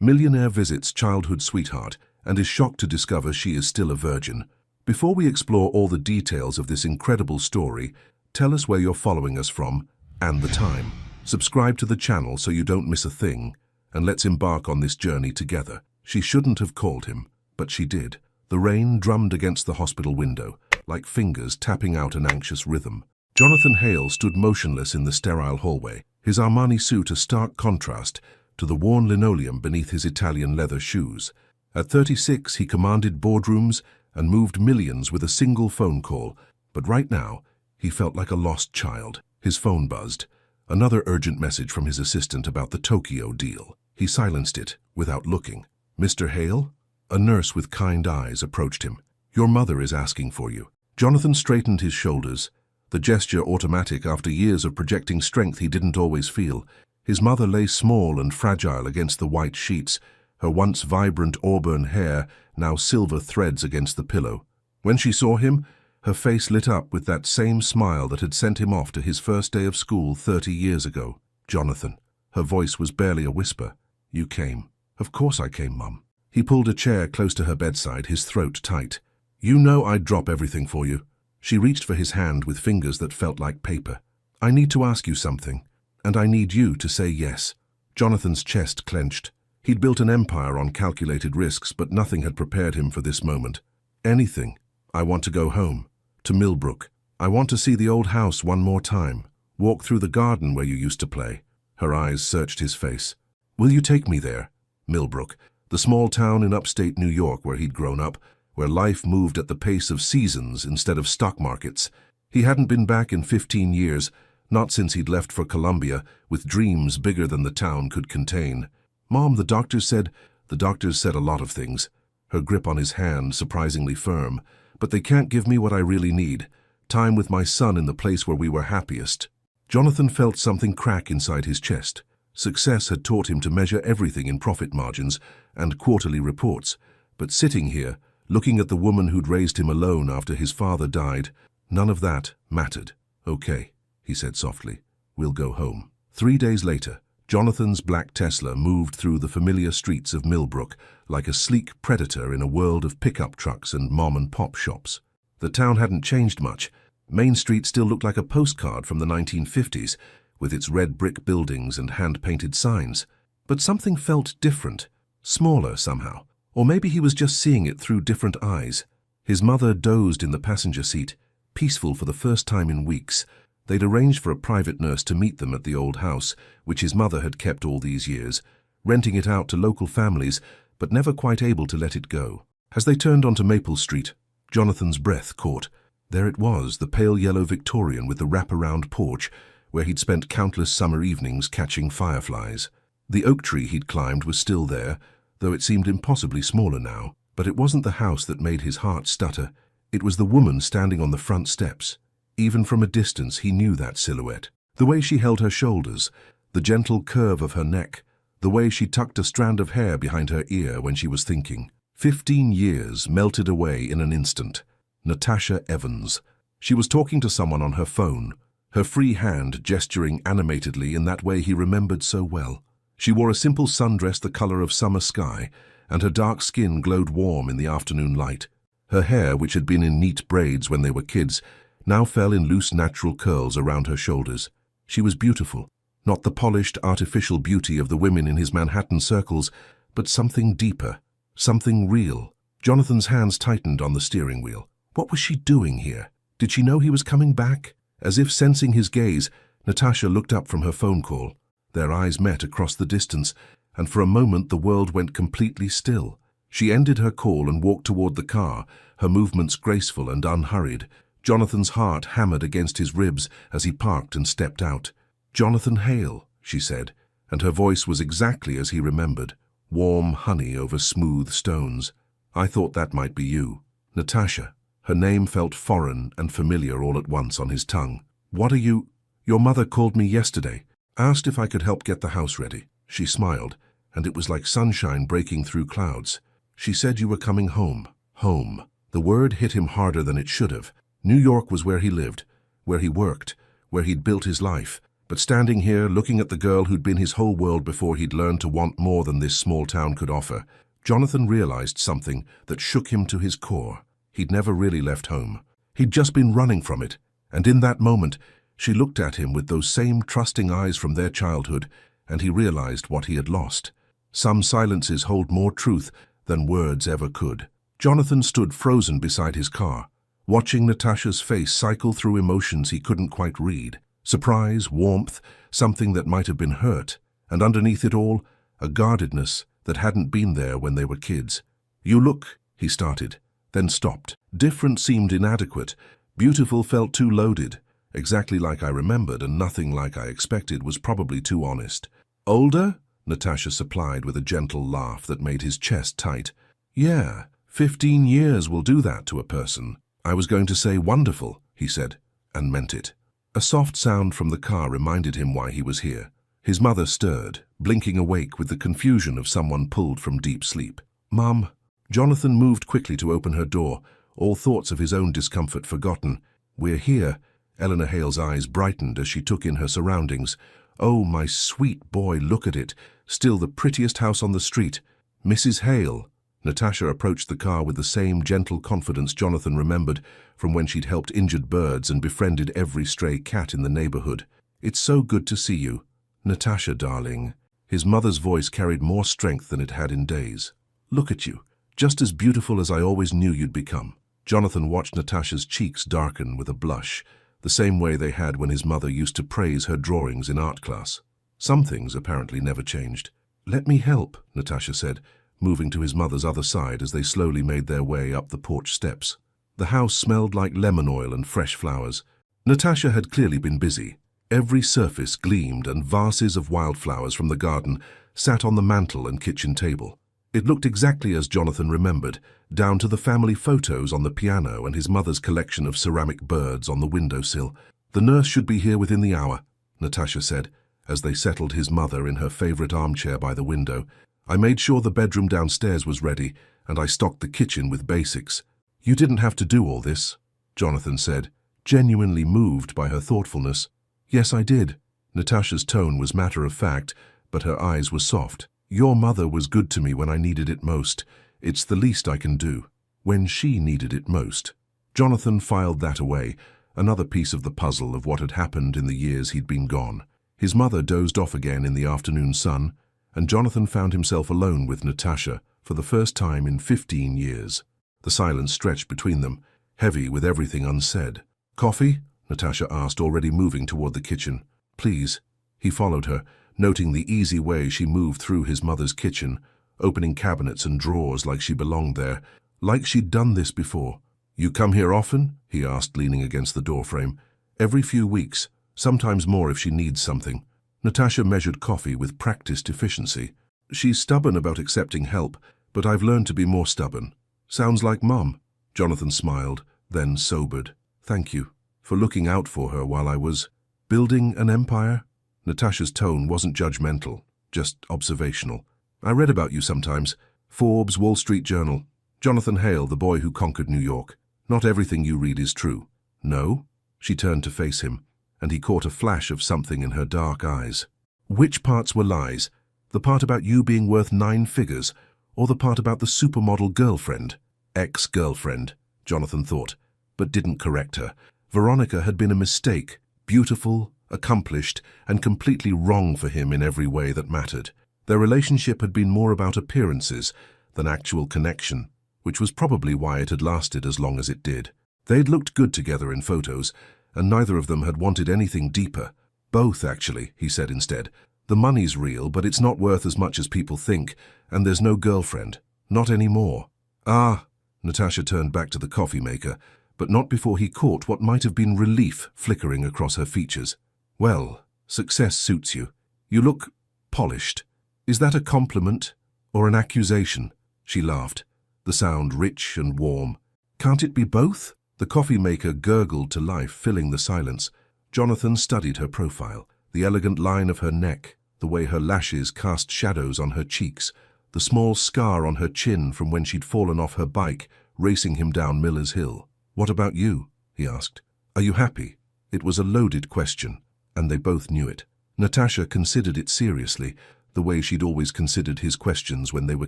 Millionaire visits childhood sweetheart and is shocked to discover she is still a virgin. Before we explore all the details of this incredible story, tell us where you're following us from and the time. Subscribe to the channel so you don't miss a thing, and let's embark on this journey together. She shouldn't have called him, but she did. The rain drummed against the hospital window, like fingers tapping out an anxious rhythm. Jonathan Hale stood motionless in the sterile hallway, his Armani suit a stark contrast to the worn linoleum beneath his Italian leather shoes. At 36, he commanded boardrooms and moved millions with a single phone call, but right now, he felt like a lost child. His phone buzzed. Another urgent message from his assistant about the Tokyo deal. He silenced it without looking. "Mr. Hale?" A nurse with kind eyes approached him. "Your mother is asking for you." Jonathan straightened his shoulders, the gesture automatic after years of projecting strength he didn't always feel. His mother lay small and fragile against the white sheets, her once vibrant auburn hair now silver threads against the pillow. When she saw him, her face lit up with that same smile that had sent him off to his first day of school 30 years ago. "Jonathan." Her voice was barely a whisper. "You came." "Of course I came, Mum." He pulled a chair close to her bedside, his throat tight. "You know I'd drop everything for you." She reached for his hand with fingers that felt like paper. "I need to ask you something, and I need you to say yes." Jonathan's chest clenched. He'd built an empire on calculated risks, but nothing had prepared him for this moment. "Anything. I want to go home. To Millbrook. I want to see the old house one more time. Walk through the garden where you used to play." Her eyes searched his face. "Will you take me there?" Millbrook, the small town in upstate New York where he'd grown up, where life moved at the pace of seasons instead of stock markets. He hadn't been back in 15 years, not since he'd left for Colombia, with dreams bigger than the town could contain. "Mom, the doctors said..." "The doctors said a lot of things." Her grip on his hand surprisingly firm. "But they can't give me what I really need. Time with my son in the place where we were happiest." Jonathan felt something crack inside his chest. Success had taught him to measure everything in profit margins and quarterly reports. But sitting here, looking at the woman who'd raised him alone after his father died, none of that mattered. "Okay," he said softly. "We'll go home." 3 days later, Jonathan's black Tesla moved through the familiar streets of Millbrook like a sleek predator in a world of pickup trucks and mom-and-pop shops. The town hadn't changed much. Main Street still looked like a postcard from the 1950s, with its red brick buildings and hand-painted signs. But something felt different, smaller somehow. Or maybe he was just seeing it through different eyes. His mother dozed in the passenger seat, peaceful for the first time in weeks. They'd arranged for a private nurse to meet them at the old house, which his mother had kept all these years, renting it out to local families, but never quite able to let it go. As they turned onto Maple Street, Jonathan's breath caught. There it was, the pale yellow Victorian with the wraparound porch, where he'd spent countless summer evenings catching fireflies. The oak tree he'd climbed was still there, though it seemed impossibly smaller now. But it wasn't the house that made his heart stutter. It was the woman standing on the front steps. Even from a distance, he knew that silhouette. The way she held her shoulders, the gentle curve of her neck, the way she tucked a strand of hair behind her ear when she was thinking. 15 years melted away in an instant. Natasha Evans. She was talking to someone on her phone, her free hand gesturing animatedly in that way he remembered so well. She wore a simple sundress the color of summer sky, and her dark skin glowed warm in the afternoon light. Her hair, which had been in neat braids when they were kids, now fell in loose natural curls around her shoulders. She was beautiful, not the polished, artificial beauty of the women in his Manhattan circles, but something deeper, something real. Jonathan's hands tightened on the steering wheel. What was she doing here? Did she know he was coming back? As if sensing his gaze, Natasha looked up from her phone call. Their eyes met across the distance, and for a moment the world went completely still. She ended her call and walked toward the car, her movements graceful and unhurried. Jonathan's heart hammered against his ribs as he parked and stepped out. "Jonathan Hale," she said, and her voice was exactly as he remembered. Warm honey over smooth stones. "I thought that might be you." Natasha. Her name felt foreign and familiar all at once on his tongue. "What are you—" "Your mother called me yesterday. Asked if I could help get the house ready." She smiled, and it was like sunshine breaking through clouds. "She said you were coming home." Home. The word hit him harder than it should have. New York was where he lived, where he worked, where he'd built his life. But standing here, looking at the girl who'd been his whole world before he'd learned to want more than this small town could offer, Jonathan realized something that shook him to his core. He'd never really left home. He'd just been running from it. And in that moment, she looked at him with those same trusting eyes from their childhood, and he realized what he had lost. Some silences hold more truth than words ever could. Jonathan stood frozen beside his car, watching Natasha's face cycle through emotions he couldn't quite read. Surprise, warmth, something that might have been hurt, and underneath it all, a guardedness that hadn't been there when they were kids. "You look," he started, then stopped. Different seemed inadequate. Beautiful felt too loaded. Exactly like I remembered, and nothing like I expected was probably too honest. "Older?" Natasha supplied with a gentle laugh that made his chest tight. "Yeah, 15 years will do that to a person." "I was going to say wonderful," he said, and meant it. A soft sound from the car reminded him why he was here. His mother stirred, blinking awake with the confusion of someone pulled from deep sleep. "Mum." Jonathan moved quickly to open her door, all thoughts of his own discomfort forgotten. "We're here." Eleanor Hale's eyes brightened as she took in her surroundings. "Oh, my sweet boy, look at it. Still the prettiest house on the street. Mrs. Hale." Natasha approached the car with the same gentle confidence Jonathan remembered from when she'd helped injured birds and befriended every stray cat in the neighborhood. "It's so good to see you." "Natasha, darling." His mother's voice carried more strength than it had in days. "Look at you, just as beautiful as I always knew you'd become." Jonathan watched Natasha's cheeks darken with a blush, the same way they had when his mother used to praise her drawings in art class. Some things apparently never changed. "Let me help," Natasha said, moving to his mother's other side as they slowly made their way up the porch steps. The house smelled like lemon oil and fresh flowers. Natasha had clearly been busy. Every surface gleamed, and vases of wildflowers from the garden sat on the mantel and kitchen table. It looked exactly as Jonathan remembered, down to the family photos on the piano and his mother's collection of ceramic birds on the windowsill. "The nurse should be here within the hour," Natasha said, as they settled his mother in her favorite armchair by the window. "I made sure the bedroom downstairs was ready, and I stocked the kitchen with basics." "You didn't have to do all this," Jonathan said, genuinely moved by her thoughtfulness. "Yes, I did." Natasha's tone was matter-of-fact, but her eyes were soft. "Your mother was good to me when I needed it most. It's the least I can do." When she needed it most. Jonathan filed that away, another piece of the puzzle of what had happened in the years he'd been gone. His mother dozed off again in the afternoon sun, and Jonathan found himself alone with Natasha for the first time in 15 years. The silence stretched between them, heavy with everything unsaid. "Coffee?" Natasha asked, already moving toward the kitchen. "Please." He followed her, noting the easy way she moved through his mother's kitchen, opening cabinets and drawers like she belonged there, like she'd done this before. "You come here often?" he asked, leaning against the doorframe. "Every few weeks, sometimes more if she needs something." Natasha measured coffee with practiced efficiency. "She's stubborn about accepting help, but I've learned to be more stubborn." "Sounds like Mum." Jonathan smiled, then sobered. "Thank you for looking out for her while I was building an empire." Natasha's tone wasn't judgmental, just observational. "I read about you sometimes. Forbes, Wall Street Journal. Jonathan Hale, the boy who conquered New York. Not everything you read is true." "No?" She turned to face him, and he caught a flash of something in her dark eyes. "Which parts were lies? The part about you being worth 9 figures, or the part about the supermodel girlfriend?" "Ex-girlfriend," Jonathan thought, but didn't correct her. Veronica had been a mistake, beautiful, accomplished, and completely wrong for him in every way that mattered. Their relationship had been more about appearances than actual connection, which was probably why it had lasted as long as it did. They'd looked good together in photos, and neither of them had wanted anything deeper. "Both, actually," he said instead. "The money's real, but it's not worth as much as people think, and there's no girlfriend. Not anymore." "Ah," Natasha turned back to the coffee maker, but not before he caught what might have been relief flickering across her features. "Well, success suits you. You look polished. Is that a compliment or an accusation?" She laughed, the sound rich and warm. "Can't it be both?" The coffee maker gurgled to life, filling the silence. Jonathan studied her profile, the elegant line of her neck, the way her lashes cast shadows on her cheeks, the small scar on her chin from when she'd fallen off her bike, racing him down Miller's Hill. "What about you?" he asked. "Are you happy?" It was a loaded question. and they both knew it. Natasha considered it seriously, the way she'd always considered his questions when they were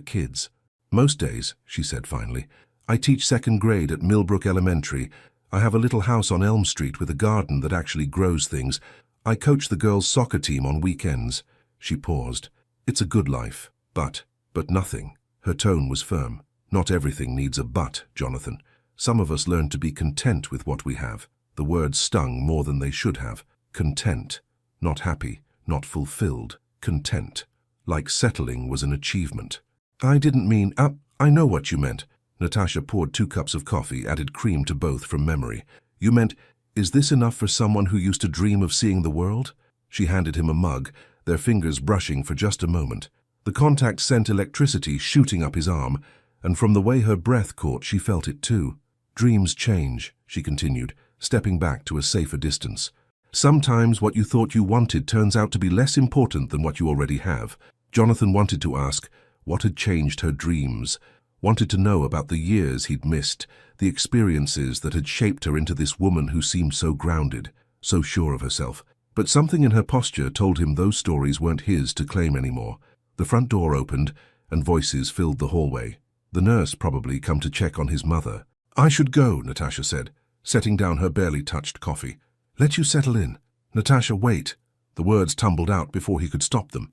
kids. "Most days," she said finally. "I teach second grade at Millbrook Elementary. I have a little house on Elm Street with a garden that actually grows things. I coach the girls' soccer team on weekends." She paused. "It's a good life, but nothing." Her tone was firm. "Not everything needs a but, Jonathan. Some of us learn to be content with what we have." The words stung more than they should have. Content. Not happy, not fulfilled. Content. Like settling was an achievement. "I didn't mean, I know what you meant." Natasha poured 2 cups of coffee, added cream to both from memory. "You meant, is this enough for someone who used to dream of seeing the world?" She handed him a mug, their fingers brushing for just a moment. The contact sent electricity shooting up his arm, and from the way her breath caught, she felt it too. "Dreams change," she continued, stepping back to a safer distance. "Sometimes what you thought you wanted turns out to be less important than what you already have." Jonathan wanted to ask what had changed her dreams, wanted to know about the years he'd missed, the experiences that had shaped her into this woman who seemed so grounded, so sure of herself. But something in her posture told him those stories weren't his to claim anymore. The front door opened, and voices filled the hallway. The nurse probably come to check on his mother. "I should go," Natasha said, setting down her barely touched coffee. "Let you settle in." "Natasha, wait." The words tumbled out before he could stop them.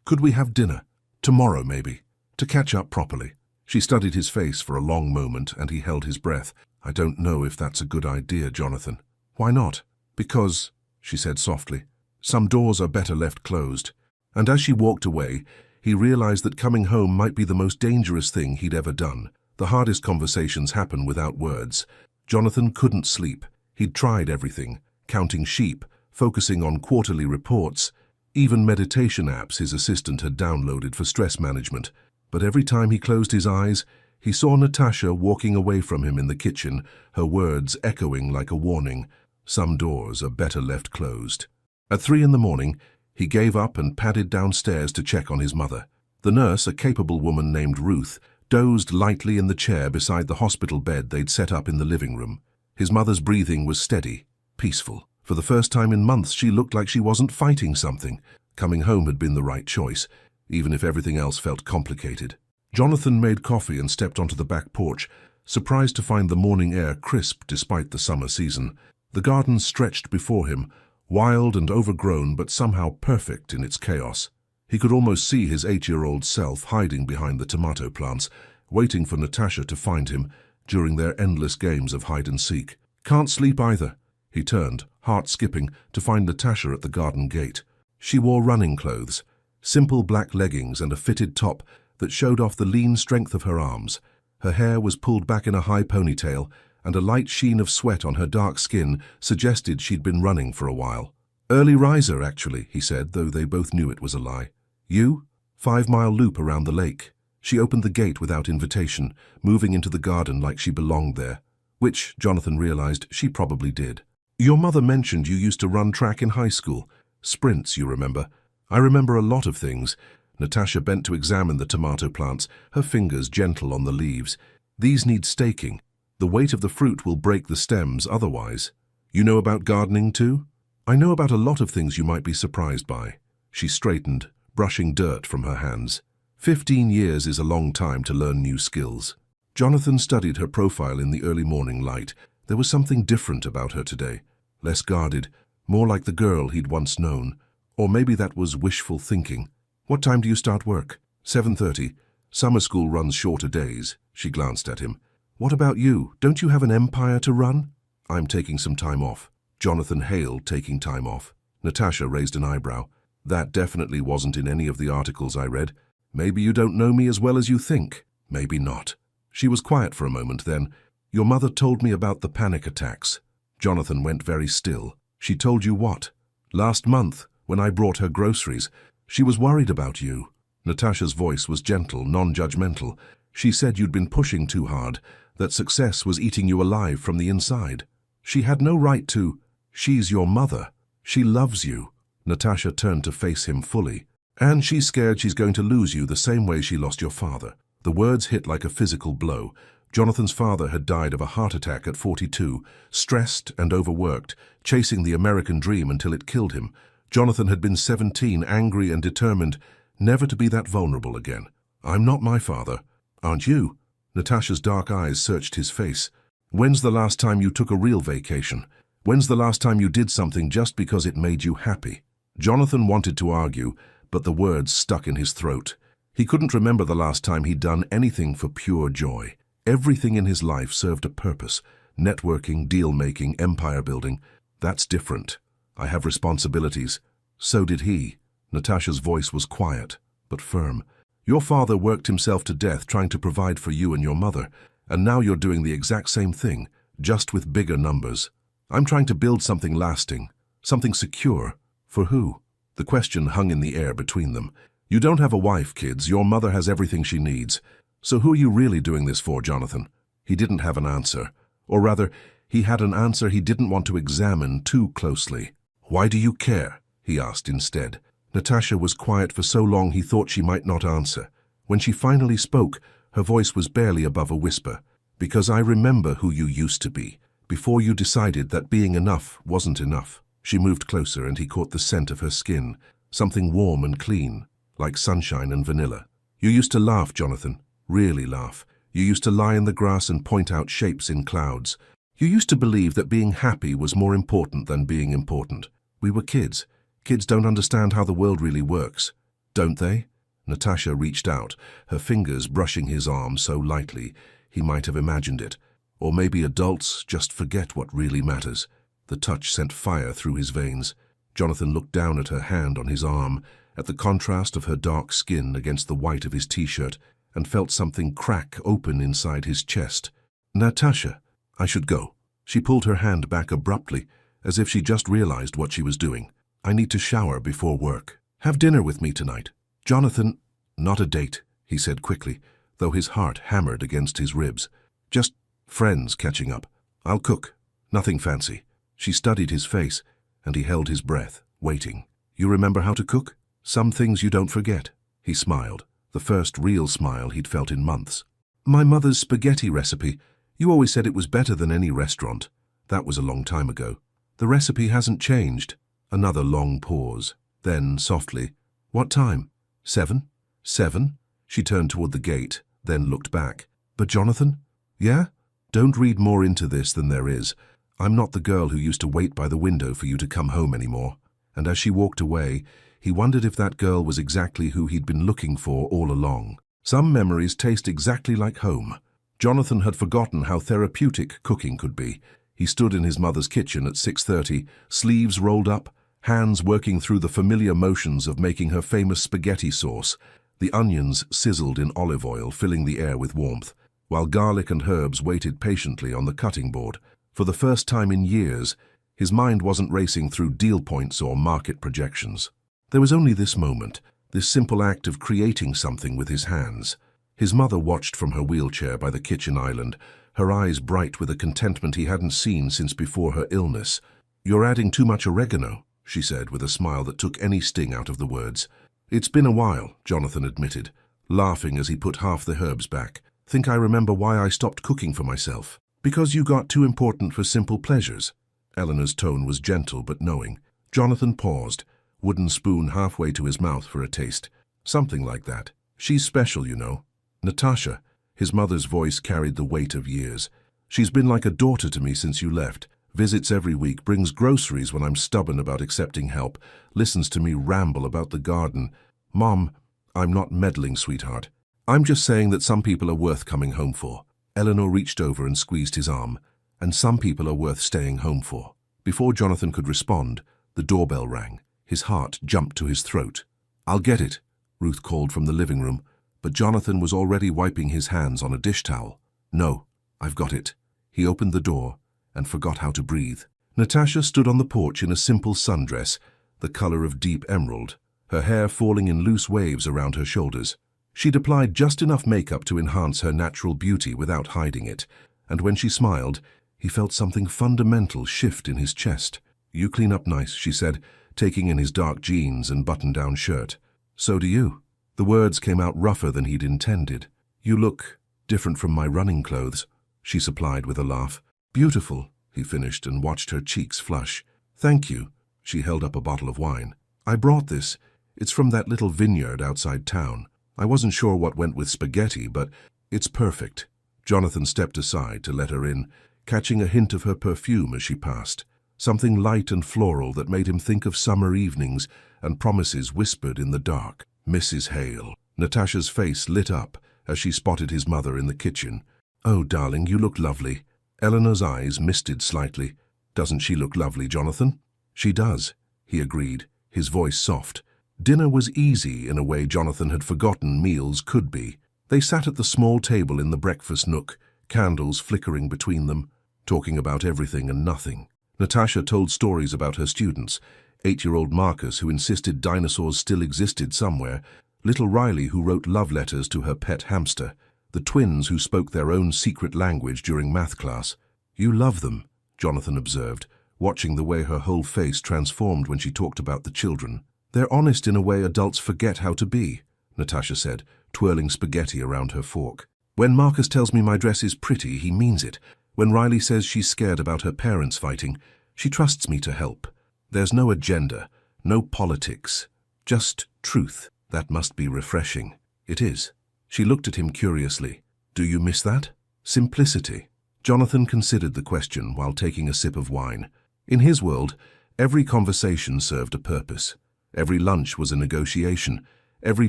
Could we have dinner? Tomorrow, maybe, to catch up properly." She studied his face for a long moment, and he held his breath. "I don't know if that's a good idea, Jonathan." "Why not?" "Because," she said softly, "some doors are better left closed." And as she walked away, he realized that coming home might be the most dangerous thing he'd ever done. The hardest conversations happen without words. Jonathan couldn't sleep. He'd tried everything, counting sheep, focusing on quarterly reports, even meditation apps his assistant had downloaded for stress management. But every time he closed his eyes, he saw Natasha walking away from him in the kitchen, her words echoing like a warning. Some doors are better left closed. At 3 in the morning, he gave up and padded downstairs to check on his mother. The nurse, a capable woman named Ruth, dozed lightly in the chair beside the hospital bed they'd set up in the living room. His mother's breathing was steady, peaceful. For the first time in months, she looked like she wasn't fighting something. Coming home had been the right choice, even if everything else felt complicated. Jonathan made coffee and stepped onto the back porch, surprised to find the morning air crisp despite the summer season. The garden stretched before him, wild and overgrown but somehow perfect in its chaos. He could almost see his 8-year-old self hiding behind the tomato plants, waiting for Natasha to find him during their endless games of hide-and-seek. "Can't sleep either." He turned, heart skipping, to find Natasha at the garden gate. She wore running clothes, simple black leggings and a fitted top that showed off the lean strength of her arms. Her hair was pulled back in a high ponytail, and a light sheen of sweat on her dark skin suggested she'd been running for a while. "Early riser, actually," he said, though they both knew it was a lie. "You?" 5-mile loop around the lake. She opened the gate without invitation, moving into the garden like she belonged there, which, Jonathan realized, she probably did. "Your mother mentioned you used to run track in high school. Sprints, you remember?" "I remember a lot of things." Natasha bent to examine the tomato plants, her fingers gentle on the leaves. "These need staking. The weight of the fruit will break the stems otherwise." "You know about gardening too?" "I know about a lot of things you might be surprised by." She straightened, brushing dirt from her hands. 15 years is a long time to learn new skills. Jonathan studied her profile in the early morning light. There was something different about her today. Less guarded, more like the girl he'd once known. Or maybe that was wishful thinking. "What time do you start work?" 7:30. "Summer school runs shorter days." She glanced at him. "What about you? Don't you have an empire to run?" "I'm taking some time off." Jonathan hailed taking time off. Natasha raised an eyebrow. "That definitely wasn't in any of the articles I read. Maybe you don't know me as well as you think. Maybe not." She was quiet for a moment, then, "Your mother told me about the panic attacks." Jonathan went very still. "She told you what?" "Last month, when I brought her groceries. She was worried about you." Natasha's voice was gentle, non-judgmental. "She said you'd been pushing too hard, that success was eating you alive from the inside. She had no right to. She's your mother. She loves you." Natasha turned to face him fully. "And she's scared she's going to lose you the same way she lost your father." The words hit like a physical blow. Jonathan's father had died of a heart attack at 42, stressed and overworked, chasing the American dream until it killed him. Jonathan had been 17, angry and determined never to be that vulnerable again. "I'm not my father." "Aren't you?" Natasha's dark eyes searched his face. "When's the last time you took a real vacation? When's the last time you did something just because it made you happy?" Jonathan wanted to argue, but the words stuck in his throat. He couldn't remember the last time he'd done anything for pure joy. Everything in his life served a purpose. Networking, deal-making, empire-building. "That's different. I have responsibilities." So did he. Natasha's voice was quiet, but firm. "Your father worked himself to death trying to provide for you and your mother, and now you're doing the exact same thing, just with bigger numbers. I'm trying to build something lasting, something secure. For who?" The question hung in the air between them. "You don't have a wife, kids. Your mother has everything she needs. So who are you really doing this for, Jonathan?" He didn't have an answer. Or rather, he had an answer he didn't want to examine too closely. "Why do you care?" he asked instead. Natasha was quiet for so long he thought she might not answer. When she finally spoke, her voice was barely above a whisper. "Because I remember who you used to be, before you decided that being enough wasn't enough." She moved closer and he caught the scent of her skin, something warm and clean, like sunshine and vanilla. "You used to laugh, Jonathan. Really laugh. You used to lie in the grass and point out shapes in clouds. You used to believe that being happy was more important than being important. We were kids. Kids don't understand how the world really works. Don't they?" Natasha reached out, her fingers brushing his arm so lightly he might have imagined it. Or maybe adults just forget what really matters. The touch sent fire through his veins. Jonathan looked down at her hand on his arm, at the contrast of her dark skin against the white of his t-shirt, and felt something crack open inside his chest. "Natasha, I should go." She pulled her hand back abruptly, as if she just realized what she was doing. "I need to shower before work. Have dinner with me tonight." "Jonathan—" "Not a date," he said quickly, though his heart hammered against his ribs. "Just friends catching up. I'll cook. Nothing fancy." She studied his face, and he held his breath, waiting. "You remember how to cook? Some things you don't forget." He smiled, the first real smile he'd felt in months. "My mother's spaghetti recipe. You always said it was better than any restaurant." That was a long time ago. "The recipe hasn't changed." Another long pause. Then, softly, "What time? 7? 7?" She turned toward the gate, then looked back. "But Jonathan?" "Yeah? Don't read more into this than there is. I'm not the girl who used to wait by the window for you to come home anymore." And as she walked away, he wondered if that girl was exactly who he'd been looking for all along. Some memories taste exactly like home. Jonathan had forgotten how therapeutic cooking could be. He stood in his mother's kitchen at 6:30, sleeves rolled up, hands working through the familiar motions of making her famous spaghetti sauce. The onions sizzled in olive oil, filling the air with warmth, while garlic and herbs waited patiently on the cutting board. For the first time in years, his mind wasn't racing through deal points or market projections. There was only this moment, this simple act of creating something with his hands. His mother watched from her wheelchair by the kitchen island, her eyes bright with a contentment he hadn't seen since before her illness. "You're adding too much oregano," she said with a smile that took any sting out of the words. "It's been a while," Jonathan admitted, laughing as he put half the herbs back. "Think I remember why I stopped cooking for myself? Because you got too important for simple pleasures." Eleanor's tone was gentle but knowing. Jonathan paused, wooden spoon halfway to his mouth for a taste. "Something like that. She's special, you know." "Natasha," his mother's voice carried the weight of years. "She's been like a daughter to me since you left. Visits every week, brings groceries when I'm stubborn about accepting help, listens to me ramble about the garden. Mom, I'm not meddling, sweetheart. I'm just saying that some people are worth coming home for." Eleanor reached over and squeezed his arm. "And some people are worth staying home for." Before Jonathan could respond, the doorbell rang. His heart jumped to his throat. "I'll get it," Ruth called from the living room, but Jonathan was already wiping his hands on a dish towel. "No, I've got it." He opened the door and forgot how to breathe. Natasha stood on the porch in a simple sundress, the color of deep emerald, her hair falling in loose waves around her shoulders. She'd applied just enough makeup to enhance her natural beauty without hiding it, and when she smiled, he felt something fundamental shift in his chest. "You clean up nice," she said, taking in his dark jeans and button-down shirt. "So do you." The words came out rougher than he'd intended. "You look Different from my running clothes, she supplied with a laugh. Beautiful, he finished and watched her cheeks flush. Thank you. She held up a bottle of wine. I brought this. It's from that little vineyard outside town. I wasn't sure what went with spaghetti, but it's perfect. Jonathan stepped aside to let her in, catching a hint of her perfume as she passed. Something light and floral that made him think of summer evenings and promises whispered in the dark. Mrs. Hale. Natasha's face lit up as she spotted his mother in the kitchen. Oh, darling, you look lovely. Eleanor's eyes misted slightly. Doesn't she look lovely, Jonathan? She does, he agreed, his voice soft. Dinner was easy in a way Jonathan had forgotten meals could be. They sat at the small table in the breakfast nook, candles flickering between them, talking about everything and nothing. Natasha told stories about her students, 8-year-old Marcus who insisted dinosaurs still existed somewhere, little Riley who wrote love letters to her pet hamster, the twins who spoke their own secret language during math class. You love them, Jonathan observed, watching the way her whole face transformed when she talked about the children. They're honest in a way adults forget how to be, Natasha said, twirling spaghetti around her fork. When Marcus tells me my dress is pretty, he means it. When Riley says she's scared about her parents fighting, she trusts me to help. There's no agenda, no politics, just truth. That must be refreshing. It is. She looked at him curiously. Do you miss that? Simplicity. Jonathan considered the question while taking a sip of wine. In his world, every conversation served a purpose. Every lunch was a negotiation, every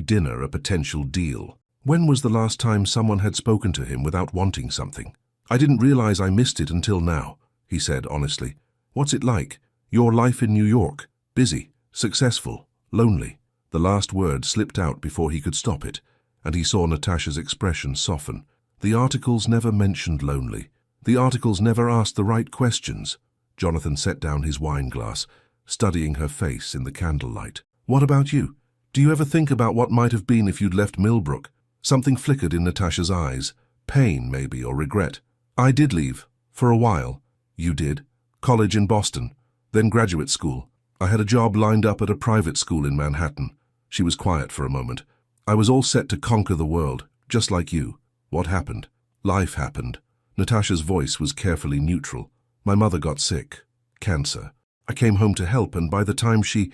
dinner a potential deal. When was the last time someone had spoken to him without wanting something? I didn't realize I missed it until now, he said honestly. What's it like? Your life in New York? Busy, successful, lonely. The last word slipped out before he could stop it, and he saw Natasha's expression soften. The articles never mentioned lonely. The articles never asked the right questions. Jonathan set down his wine glass, studying her face in the candlelight. What about you? Do you ever think about what might have been if you'd left Millbrook? Something flickered in Natasha's eyes. Pain, maybe, or regret. I did leave. For a while. You did? College in Boston. Then graduate school. I had a job lined up at a private school in Manhattan. She was quiet for a moment. I was all set to conquer the world, just like you. What happened? Life happened. Natasha's voice was carefully neutral. My mother got sick. Cancer. I came home to help, and by the time she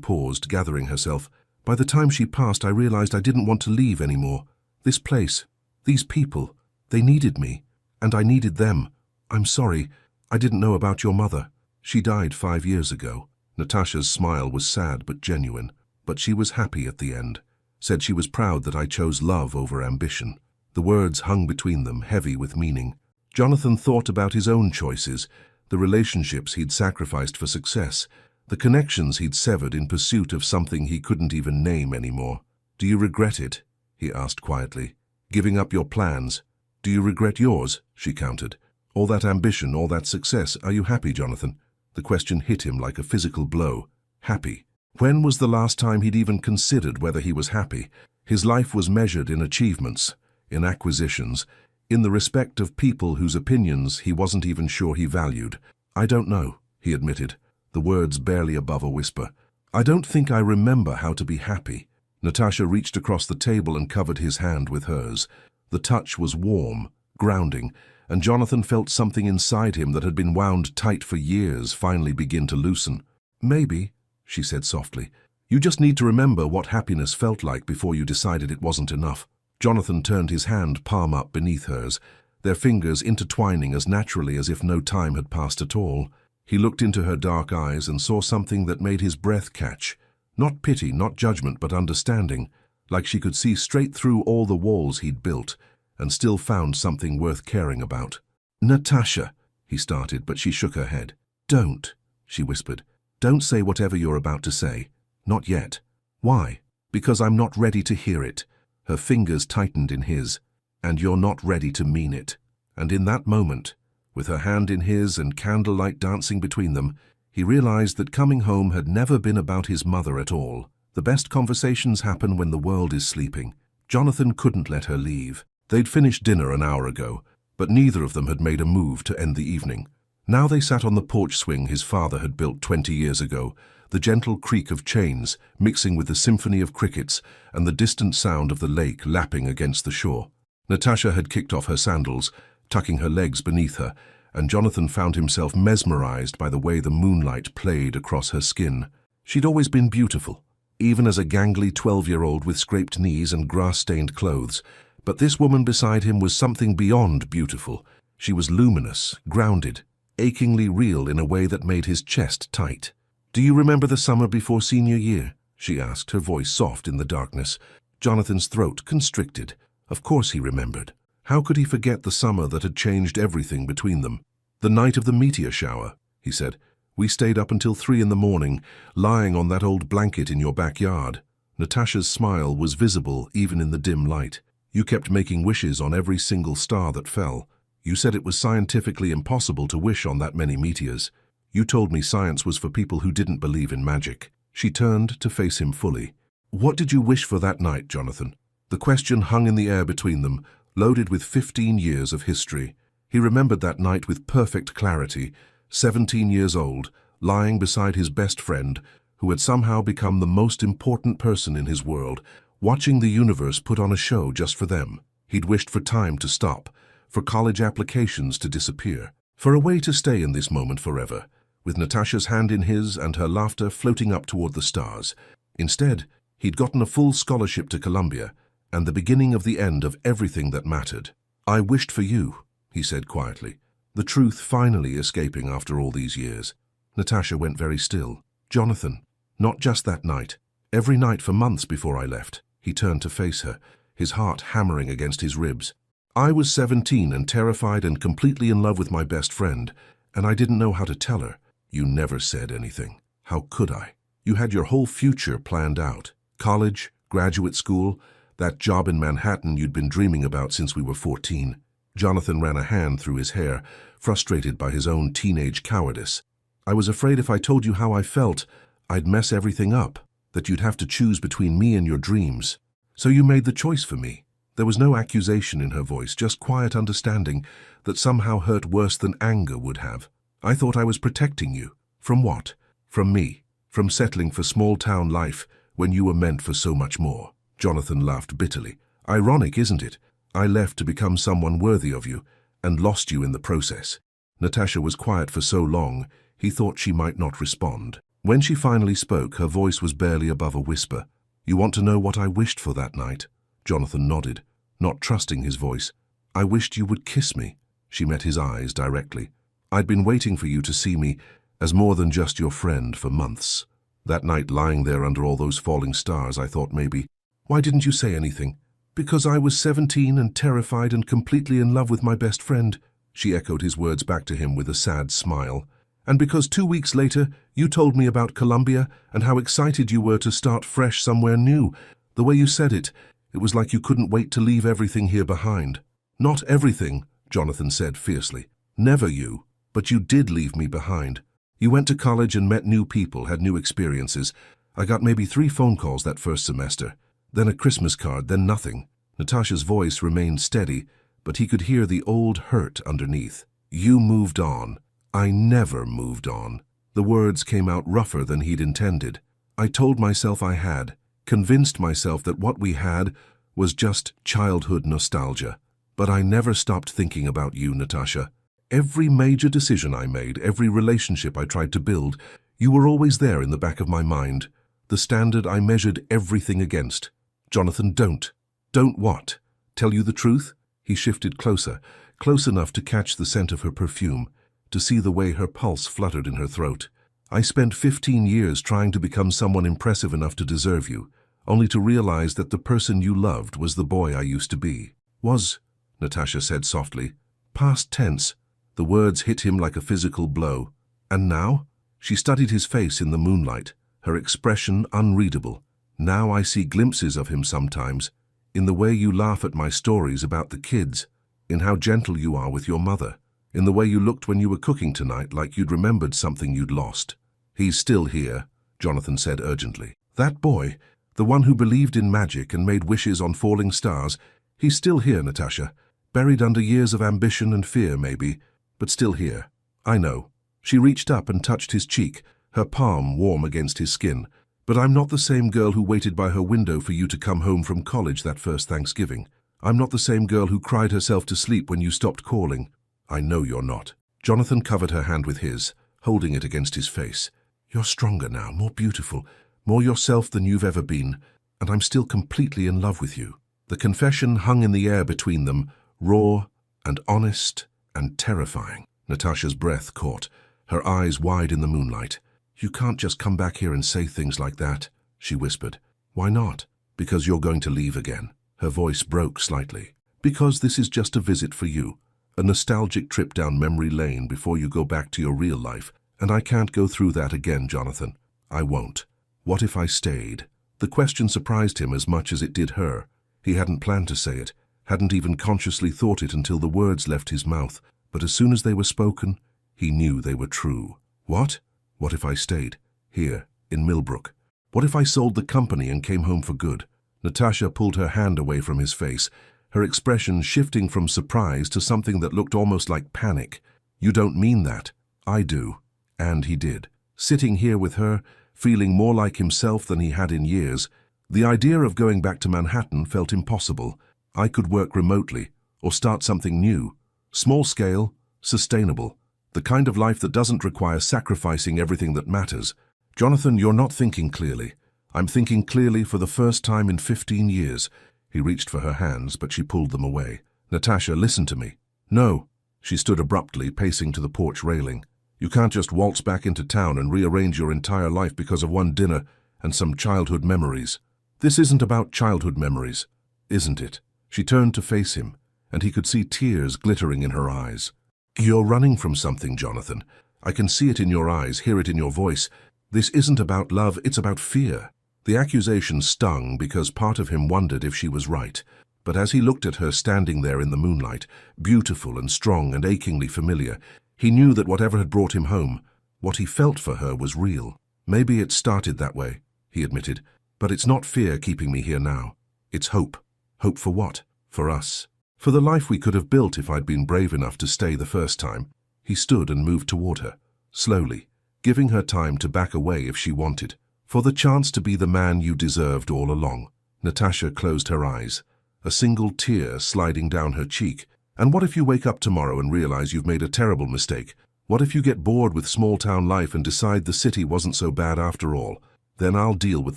paused, gathering herself. By the time she passed, I realized I didn't want to leave anymore. This place, these people, they needed me, and I needed them. I'm sorry, I didn't know about your mother. She died 5 years ago. Natasha's smile was sad but genuine, but she was happy at the end. Said she was proud that I chose love over ambition. The words hung between them, heavy with meaning. Jonathan thought about his own choices, the relationships he'd sacrificed for success, the connections he'd severed in pursuit of something he couldn't even name anymore. Do you regret it? He asked quietly. Giving up your plans? Do you regret yours? She countered. All that ambition, all that success, are you happy, Jonathan? The question hit him like a physical blow. Happy. When was the last time he'd even considered whether he was happy? His life was measured in achievements, in acquisitions, in the respect of people whose opinions he wasn't even sure he valued. I don't know, he admitted, the words barely above a whisper. I don't think I remember how to be happy. Natasha reached across the table and covered his hand with hers. The touch was warm, grounding, and Jonathan felt something inside him that had been wound tight for years finally begin to loosen. Maybe, she said softly, you just need to remember what happiness felt like before you decided it wasn't enough. Jonathan turned his hand palm up beneath hers, their fingers intertwining as naturally as if no time had passed at all. He looked into her dark eyes and saw something that made his breath catch. Not pity, not judgment, but understanding, like she could see straight through all the walls he'd built, and still found something worth caring about. Natasha, he started, but she shook her head. Don't, she whispered. Don't say whatever you're about to say. Not yet. Why? Because I'm not ready to hear it. Her fingers tightened in his. And you're not ready to mean it. And in that moment, with her hand in his and candlelight dancing between them, he realized that coming home had never been about his mother at all. The best conversations happen when the world is sleeping. Jonathan couldn't let her leave. They'd finished dinner an hour ago, but neither of them had made a move to end the evening. Now they sat on the porch swing his father had built 20 years ago, the gentle creak of chains mixing with the symphony of crickets and the distant sound of the lake lapping against the shore. Natasha had kicked off her sandals, tucking her legs beneath her, and Jonathan found himself mesmerized by the way the moonlight played across her skin. She'd always been beautiful, even as a gangly 12-year-old with scraped knees and grass-stained clothes. But this woman beside him was something beyond beautiful. She was luminous, grounded, achingly real in a way that made his chest tight. "Do you remember the summer before senior year?" she asked, her voice soft in the darkness. Jonathan's throat constricted. Of course he remembered. How could he forget the summer that had changed everything between them? "The night of the meteor shower," he said. "We stayed up until 3 in the morning, lying on that old blanket in your backyard." Natasha's smile was visible even in the dim light. "You kept making wishes on every single star that fell. You said it was scientifically impossible to wish on that many meteors. You told me science was for people who didn't believe in magic." She turned to face him fully. "What did you wish for that night, Jonathan?" The question hung in the air between them, loaded with 15 years of history. He remembered that night with perfect clarity, 17 years old, lying beside his best friend, who had somehow become the most important person in his world, watching the universe put on a show just for them. He'd wished for time to stop, for college applications to disappear, for a way to stay in this moment forever, with Natasha's hand in his and her laughter floating up toward the stars. Instead, he'd gotten a full scholarship to Columbia, and the beginning of the end of everything that mattered. "I wished for you," he said quietly, the truth finally escaping after all these years. Natasha went very still. "Jonathan, not just that night. Every night for months before I left." He turned to face her, his heart hammering against his ribs. "I was 17 and terrified and completely in love with my best friend, and I didn't know how to tell her." "You never said anything. How could I? You had your whole future planned out. College, graduate school, that job in Manhattan you'd been dreaming about since we were 14. Jonathan ran a hand through his hair, frustrated by his own teenage cowardice. "I was afraid if I told you how I felt, I'd mess everything up, that you'd have to choose between me and your dreams. So you made the choice for me." There was no accusation in her voice, just quiet understanding that somehow hurt worse than anger would have. "I thought I was protecting you. From what? From me. From settling for small-town life when you were meant for so much more." Jonathan laughed bitterly. "Ironic, isn't it? I left to become someone worthy of you, and lost you in the process." Natasha was quiet for so long, he thought she might not respond. When she finally spoke, her voice was barely above a whisper. "You want to know what I wished for that night?" Jonathan nodded, not trusting his voice. "I wished you would kiss me." She met his eyes directly. "I'd been waiting for you to see me as more than just your friend for months. That night lying there under all those falling stars, I thought maybe, why didn't you say anything?" "Because I was 17 and terrified and completely in love with my best friend." She echoed his words back to him with a sad smile. "And because 2 weeks later you told me about Columbia and how excited you were to start fresh somewhere new. The way you said it, it was like you couldn't wait to leave everything here behind." "Not everything," Jonathan said fiercely. "Never you. But you did leave me behind. You went to college and met new people, had new experiences. I got maybe 3 phone calls that first semester. Then a Christmas card, then nothing." Natasha's voice remained steady, but he could hear the old hurt underneath. "You moved on. I never moved on." The words came out rougher than he'd intended. "I told myself I had, convinced myself that what we had was just childhood nostalgia. But I never stopped thinking about you, Natasha. Every major decision I made, every relationship I tried to build, you were always there in the back of my mind, the standard I measured everything against." "Jonathan, don't." "Don't what? Tell you the truth?" He shifted closer, close enough to catch the scent of her perfume, to see the way her pulse fluttered in her throat. "I spent 15 years trying to become someone impressive enough to deserve you, only to realize that the person you loved was the boy I used to be." "Was," Natasha said softly. "Past tense." The words hit him like a physical blow. "And now?" She studied his face in the moonlight, her expression unreadable. "Now I see glimpses of him sometimes, in the way you laugh at my stories about the kids, in how gentle you are with your mother, in the way you looked when you were cooking tonight like you'd remembered something you'd lost." "He's still here," Jonathan said urgently. "That boy, the one who believed in magic and made wishes on falling stars, he's still here, Natasha. Buried under years of ambition and fear, maybe, but still here. I know." She reached up and touched his cheek, her palm warm against his skin. "But I'm not the same girl who waited by her window for you to come home from college that first Thanksgiving. I'm not the same girl who cried herself to sleep when you stopped calling. I know you're not. Jonathan covered her hand with his, holding it against his face. You're stronger now, more beautiful, more yourself than you've ever been, and I'm still completely in love with you. The confession hung in the air between them, raw and honest and terrifying. Natasha's breath caught, her eyes wide in the moonlight. You can't just come back here and say things like that, she whispered. Why not? Because you're going to leave again. Her voice broke slightly. Because this is just a visit for you, a nostalgic trip down memory lane before you go back to your real life, and I can't go through that again, Jonathan. I won't. What if I stayed? The question surprised him as much as it did her. He hadn't planned to say it, hadn't even consciously thought it until the words left his mouth, but as soon as they were spoken, he knew they were true. What? What if I stayed? Here, in Millbrook. What if I sold the company and came home for good? Natasha pulled her hand away from his face, her expression shifting from surprise to something that looked almost like panic. You don't mean that. I do. And he did. Sitting here with her, feeling more like himself than he had in years, the idea of going back to Manhattan felt impossible. I could work remotely, or start something new. Small scale, sustainable. The kind of life that doesn't require sacrificing everything that matters. Jonathan, you're not thinking clearly. I'm thinking clearly for the first time in 15 years. He reached for her hands, but she pulled them away. Natasha, listen to me. No. She stood abruptly, pacing to the porch railing. You can't just waltz back into town and rearrange your entire life because of one dinner and some childhood memories. This isn't about childhood memories, isn't it? She turned to face him, and he could see tears glittering in her eyes. You're running from something, Jonathan. I can see it in your eyes, hear it in your voice. This isn't about love, it's about fear. The accusation stung because part of him wondered if she was right. But as he looked at her standing there in the moonlight, beautiful and strong and achingly familiar, he knew that whatever had brought him home, what he felt for her was real. Maybe it started that way, he admitted, but it's not fear keeping me here now. It's hope. Hope for what? For us. For the life we could have built if I'd been brave enough to stay the first time. He stood and moved toward her, slowly, giving her time to back away if she wanted. For the chance to be the man you deserved all along. Natasha closed her eyes, a single tear sliding down her cheek. And what if you wake up tomorrow and realize you've made a terrible mistake? What if you get bored with small-town life and decide the city wasn't so bad after all? Then I'll deal with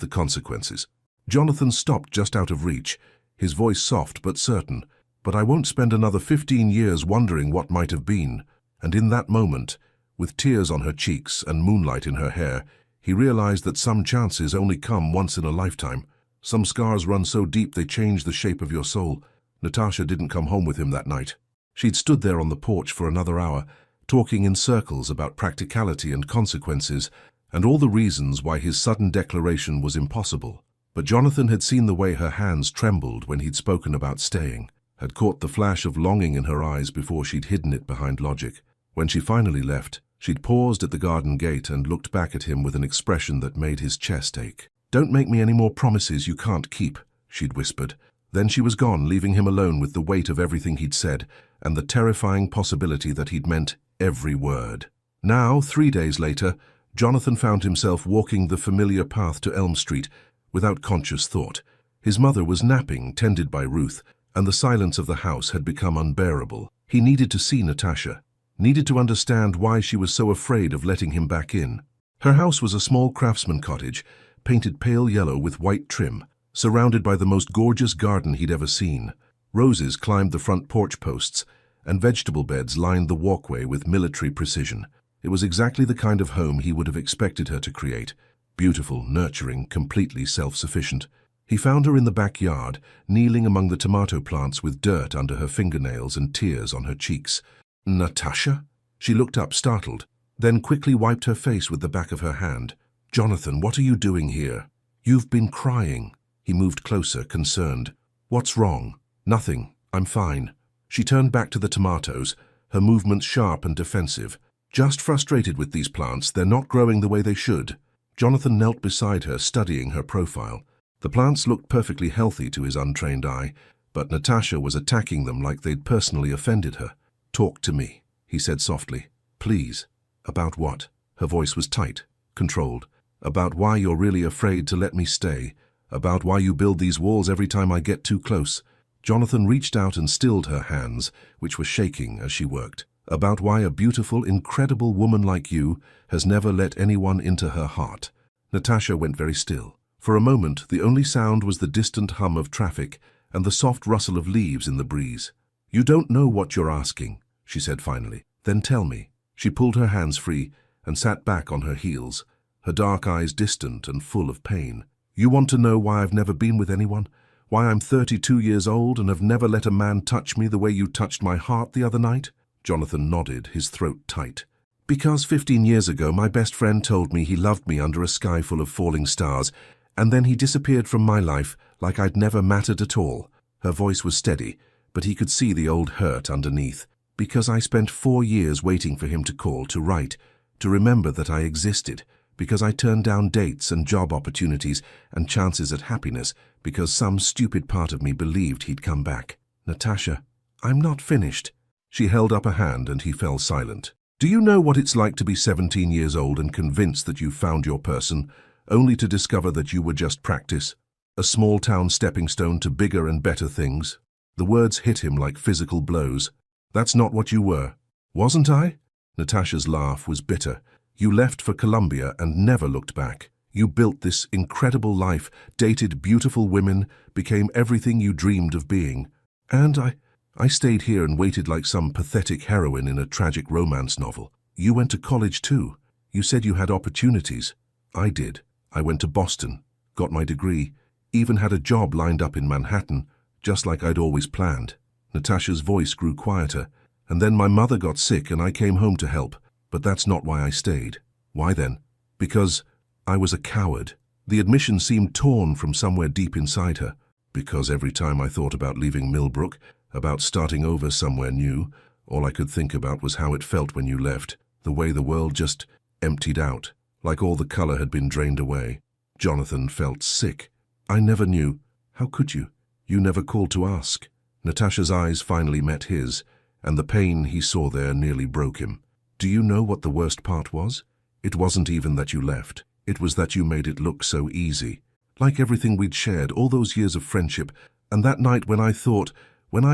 the consequences. Jonathan stopped just out of reach, his voice soft but certain. But I won't spend another 15 years wondering what might have been. And in that moment, with tears on her cheeks and moonlight in her hair, he realized that some chances only come once in a lifetime. Some scars run so deep they change the shape of your soul. Natasha didn't come home with him that night. She'd stood there on the porch for another hour, talking in circles about practicality and consequences, and all the reasons why his sudden declaration was impossible. But Jonathan had seen the way her hands trembled when he'd spoken about staying, had caught the flash of longing in her eyes before she'd hidden it behind logic. When she finally left, she'd paused at the garden gate and looked back at him with an expression that made his chest ache. Don't make me any more promises you can't keep, she'd whispered. Then she was gone, leaving him alone with the weight of everything he'd said and the terrifying possibility that he'd meant every word. Now, 3 days later, Jonathan found himself walking the familiar path to Elm Street without conscious thought. His mother was napping, tended by Ruth, and the silence of the house had become unbearable. He needed to see Natasha, needed to understand why she was so afraid of letting him back in. Her house was a small craftsman cottage, painted pale yellow with white trim, surrounded by the most gorgeous garden he'd ever seen. Roses climbed the front porch posts, and vegetable beds lined the walkway with military precision. It was exactly the kind of home he would have expected her to create. Beautiful, nurturing, completely self-sufficient. He found her in the backyard, kneeling among the tomato plants with dirt under her fingernails and tears on her cheeks. Natasha? She looked up, startled, then quickly wiped her face with the back of her hand. Jonathan, what are you doing here? You've been crying. He moved closer, concerned. What's wrong? Nothing. I'm fine. She turned back to the tomatoes, her movements sharp and defensive. Just frustrated with these plants, they're not growing the way they should. Jonathan knelt beside her, studying her profile. The plants looked perfectly healthy to his untrained eye, but Natasha was attacking them like they'd personally offended her. Talk to me, he said softly. Please. About what? Her voice was tight, controlled. About why you're really afraid to let me stay. About why you build these walls every time I get too close. Jonathan reached out and stilled her hands, which were shaking as she worked. About why a beautiful, incredible woman like you has never let anyone into her heart. Natasha went very still. For a moment, the only sound was the distant hum of traffic and the soft rustle of leaves in the breeze. You don't know what you're asking, she said finally. Then tell me. She pulled her hands free and sat back on her heels, her dark eyes distant and full of pain. You want to know why I've never been with anyone? Why I'm 32 years old and have never let a man touch me the way you touched my heart the other night? Jonathan nodded, his throat tight. Because 15 years ago my best friend told me he loved me under a sky full of falling stars, and then he disappeared from my life like I'd never mattered at all. Her voice was steady, but he could see the old hurt underneath. Because I spent 4 years waiting for him to call, to write, to remember that I existed. Because I turned down dates and job opportunities and chances at happiness because some stupid part of me believed he'd come back. Natasha, I'm not finished. She held up a hand and he fell silent. Do you know what it's like to be 17 years old and convinced that you've found your person, only to discover that you were just practice? A small-town stepping stone to bigger and better things? The words hit him like physical blows. That's not what you were. Wasn't I? Natasha's laugh was bitter. You left for Colombia and never looked back. You built this incredible life, dated beautiful women, became everything you dreamed of being. And I stayed here and waited like some pathetic heroine in a tragic romance novel. You went to college too. You said you had opportunities. I did. I went to Boston, got my degree, even had a job lined up in Manhattan, just like I'd always planned. Natasha's voice grew quieter, and then my mother got sick and I came home to help. But that's not why I stayed. Why then? Because I was a coward. The admission seemed torn from somewhere deep inside her. Because every time I thought about leaving Millbrook, about starting over somewhere new, all I could think about was how it felt when you left, the way the world just emptied out, like all the color had been drained away. Jonathan felt sick. I never knew. How could you? You never called to ask. Natasha's eyes finally met his, and the pain he saw there nearly broke him. Do you know what the worst part was? It wasn't even that you left. It was that you made it look so easy. Like everything we'd shared, all those years of friendship, and that night when I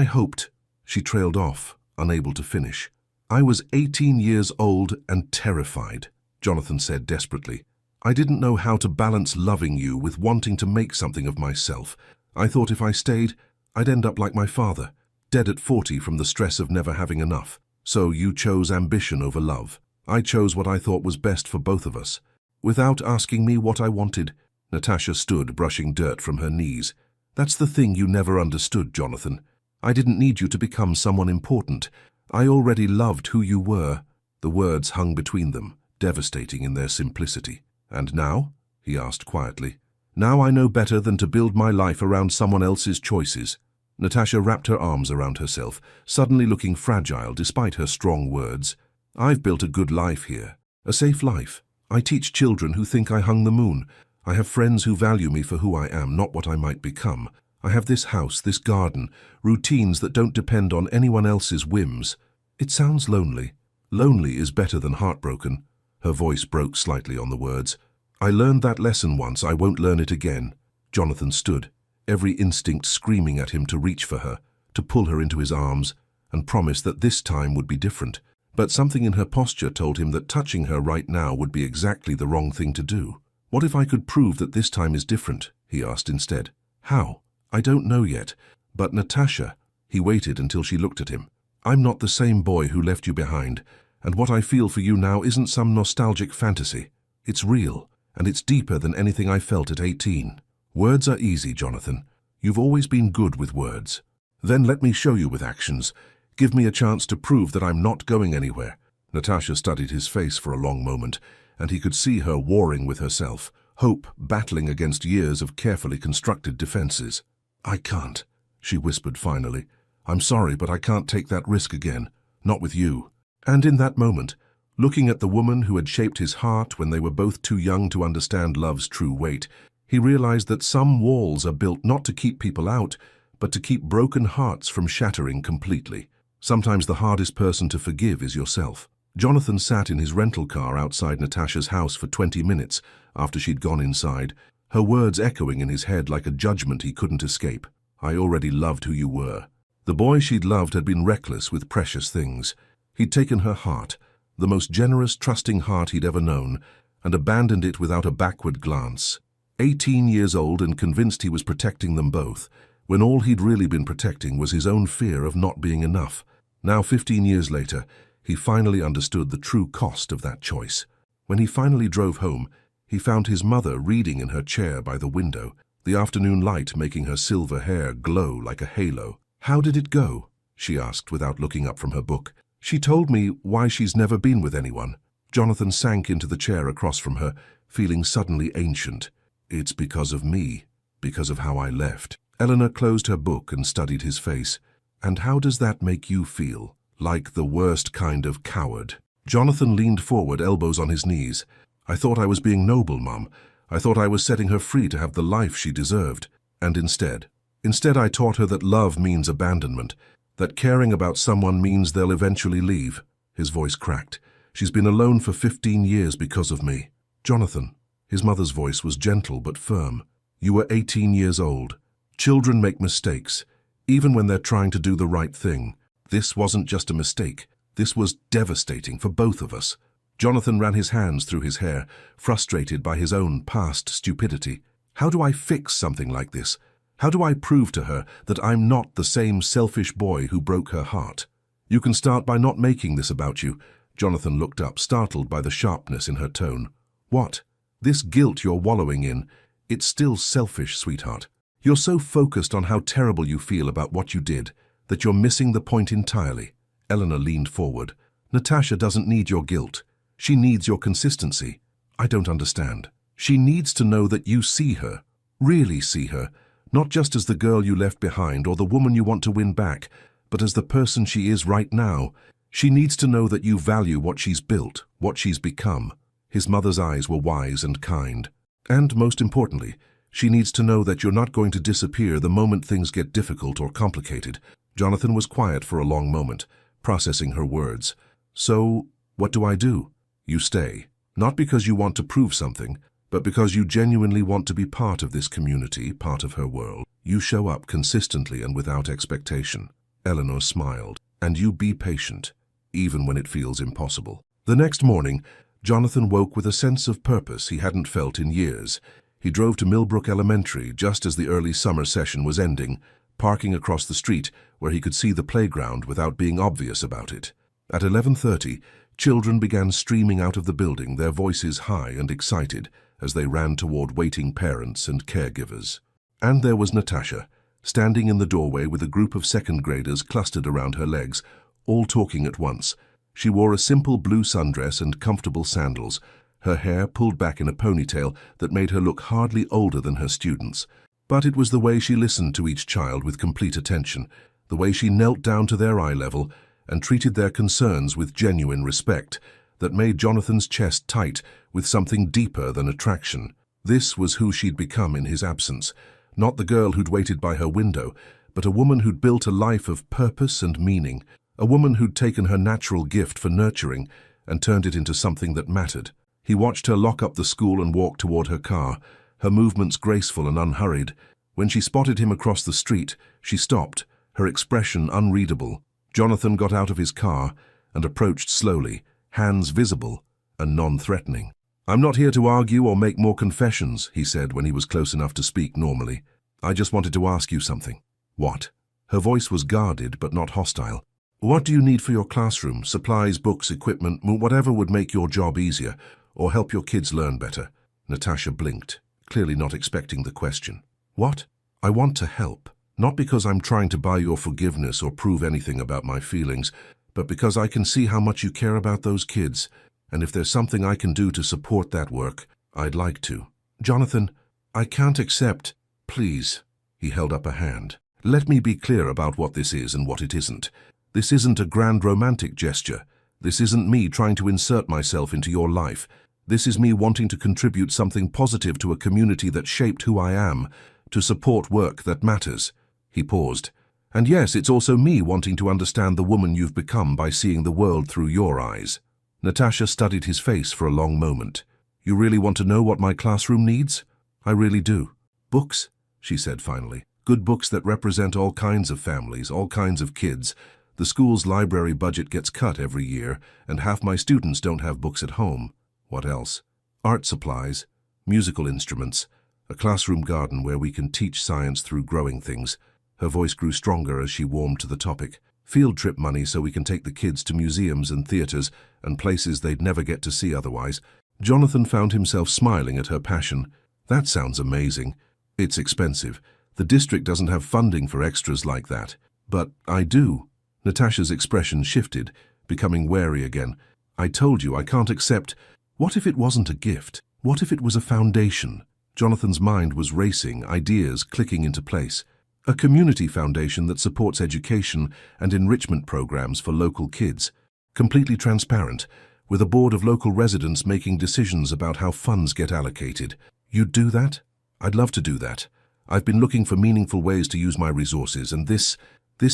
hoped. She trailed off, unable to finish. I was 18 years old and terrified, Jonathan said desperately. I didn't know how to balance loving you with wanting to make something of myself. I thought if I stayed, I'd end up like my father, dead at 40 from the stress of never having enough. So you chose ambition over love. I chose what I thought was best for both of us. Without asking me what I wanted, Natasha stood, brushing dirt from her knees. That's the thing you never understood, Jonathan. I didn't need you to become someone important. I already loved who you were. The words hung between them, devastating in their simplicity. And now? He asked quietly. Now I know better than to build my life around someone else's choices. Natasha wrapped her arms around herself, suddenly looking fragile despite her strong words. I've built a good life here, a safe life. I teach children who think I hung the moon. I have friends who value me for who I am, not what I might become. I have this house, this garden, routines that don't depend on anyone else's whims. It sounds lonely. Lonely is better than heartbroken. Her voice broke slightly on the words. I learned that lesson once, I won't learn it again. Jonathan stood, every instinct screaming at him to reach for her, to pull her into his arms, and promise that this time would be different. But something in her posture told him that touching her right now would be exactly the wrong thing to do. What if I could prove that this time is different? He asked instead. How? I don't know yet. But Natasha, he waited until she looked at him. I'm not the same boy who left you behind, and what I feel for you now isn't some nostalgic fantasy. It's real, and it's deeper than anything I felt at 18. Words are easy, Jonathan. You've always been good with words. Then let me show you with actions. Give me a chance to prove that I'm not going anywhere. Natasha studied his face for a long moment, and he could see her warring with herself, hope battling against years of carefully constructed defenses. I can't, she whispered finally. I'm sorry, but I can't take that risk again. Not with you. And in that moment, looking at the woman who had shaped his heart when they were both too young to understand love's true weight, he realized that some walls are built not to keep people out, but to keep broken hearts from shattering completely. Sometimes the hardest person to forgive is yourself. Jonathan sat in his rental car outside Natasha's house for 20 minutes after she'd gone inside, her words echoing in his head like a judgment he couldn't escape. I already loved who you were. The boy she'd loved had been reckless with precious things. He'd taken her heart, the most generous, trusting heart he'd ever known, and abandoned it without a backward glance. 18 years old and convinced he was protecting them both, when all he'd really been protecting was his own fear of not being enough. Now, 15 years later, he finally understood the true cost of that choice. When he finally drove home, he found his mother reading in her chair by the window, the afternoon light making her silver hair glow like a halo. "How did it go?" she asked without looking up from her book. "She told me why she's never been with anyone." Jonathan sank into the chair across from her, feeling suddenly ancient. "It's because of me, because of how I left." Eleanor closed her book and studied his face. "And how does that make you feel?" "Like the worst kind of coward." Jonathan leaned forward, elbows on his knees. "I thought I was being noble, Mum. I thought I was setting her free to have the life she deserved. And instead I taught her that love means abandonment, that caring about someone means they'll eventually leave." His voice cracked. "She's been alone for 15 years because of me." "Jonathan," his mother's voice was gentle but firm, "you were 18 years old. Children make mistakes, even when they're trying to do the right thing. This wasn't just a mistake. This was devastating for both of us." Jonathan ran his hands through his hair, frustrated by his own past stupidity. "How do I fix something like this? How do I prove to her that I'm not the same selfish boy who broke her heart?" "You can start by not making this about you." Jonathan looked up, startled by the sharpness in her tone. "What? This guilt you're wallowing in, it's still selfish, sweetheart. You're so focused on how terrible you feel about what you did that you're missing the point entirely." Eleanor leaned forward. "Natasha doesn't need your guilt. She needs your consistency." "I don't understand." "She needs to know that you see her, really see her, not just as the girl you left behind or the woman you want to win back, but as the person she is right now. She needs to know that you value what she's built, what she's become." His mother's eyes were wise and kind. "And most importantly, she needs to know that you're not going to disappear the moment things get difficult or complicated." Jonathan was quiet for a long moment, processing her words. "So, what do I do?" "You stay. Not because you want to prove something, but because you genuinely want to be part of this community, part of her world. You show up consistently and without expectation." Eleanor smiled. "And you be patient, even when it feels impossible." The next morning, Jonathan woke with a sense of purpose he hadn't felt in years. He drove to Millbrook Elementary just as the early summer session was ending, parking across the street where he could see the playground without being obvious about it. At 11:30, children began streaming out of the building, their voices high and excited, as they ran toward waiting parents and caregivers. And there was Natasha, standing in the doorway with a group of second graders clustered around her legs, all talking at once. She wore a simple blue sundress and comfortable sandals, her hair pulled back in a ponytail that made her look hardly older than her students. But it was the way she listened to each child with complete attention, the way she knelt down to their eye level and treated their concerns with genuine respect, that made Jonathan's chest tight with something deeper than attraction. This was who she'd become in his absence, not the girl who'd waited by her window, but a woman who'd built a life of purpose and meaning, a woman who'd taken her natural gift for nurturing and turned it into something that mattered. He watched her lock up the school and walk toward her car, her movements graceful and unhurried. When she spotted him across the street, she stopped, her expression unreadable. Jonathan got out of his car and approached slowly, hands visible and non-threatening. "I'm not here to argue or make more confessions," he said when he was close enough to speak normally. "I just wanted to ask you something." "What?" Her voice was guarded but not hostile. "What do you need for your classroom? Supplies, books, equipment, whatever would make your job easier or help your kids learn better." Natasha blinked, clearly not expecting the question. "What?" "I want to help. Not because I'm trying to buy your forgiveness or prove anything about my feelings, but because I can see how much you care about those kids, and if there's something I can do to support that work, I'd like to." "Jonathan, I can't accept." "Please." He held up a hand. "Let me be clear about what this is and what it isn't. This isn't a grand romantic gesture. This isn't me trying to insert myself into your life. This is me wanting to contribute something positive to a community that shaped who I am, to support work that matters." He paused. "And yes, it's also me wanting to understand the woman you've become by seeing the world through your eyes." Natasha studied his face for a long moment. "You really want to know what my classroom needs?" "I really do." "Books?" she said finally. Good books that represent all kinds of families, all kinds of kids. The school's library budget gets cut every year, and half my students don't have books at home. What else? Art supplies, musical instruments, a classroom garden where we can teach science through growing things. Her voice grew stronger as she warmed to the topic. Field trip money so we can take the kids to museums and theaters and places they'd never get to see otherwise. Jonathan found himself smiling at her passion. That sounds amazing. It's expensive. The district doesn't have funding for extras like that. But I do. Natasha's expression shifted, becoming wary again. I told you I can't accept. What if it wasn't a gift? What if it was a foundation? Jonathan's mind was racing, ideas clicking into place. A community foundation that supports education and enrichment programs for local kids. Completely transparent, with a board of local residents making decisions about how funds get allocated. You'd do that? I'd love to do that. I've been looking for meaningful ways to use my resources, and this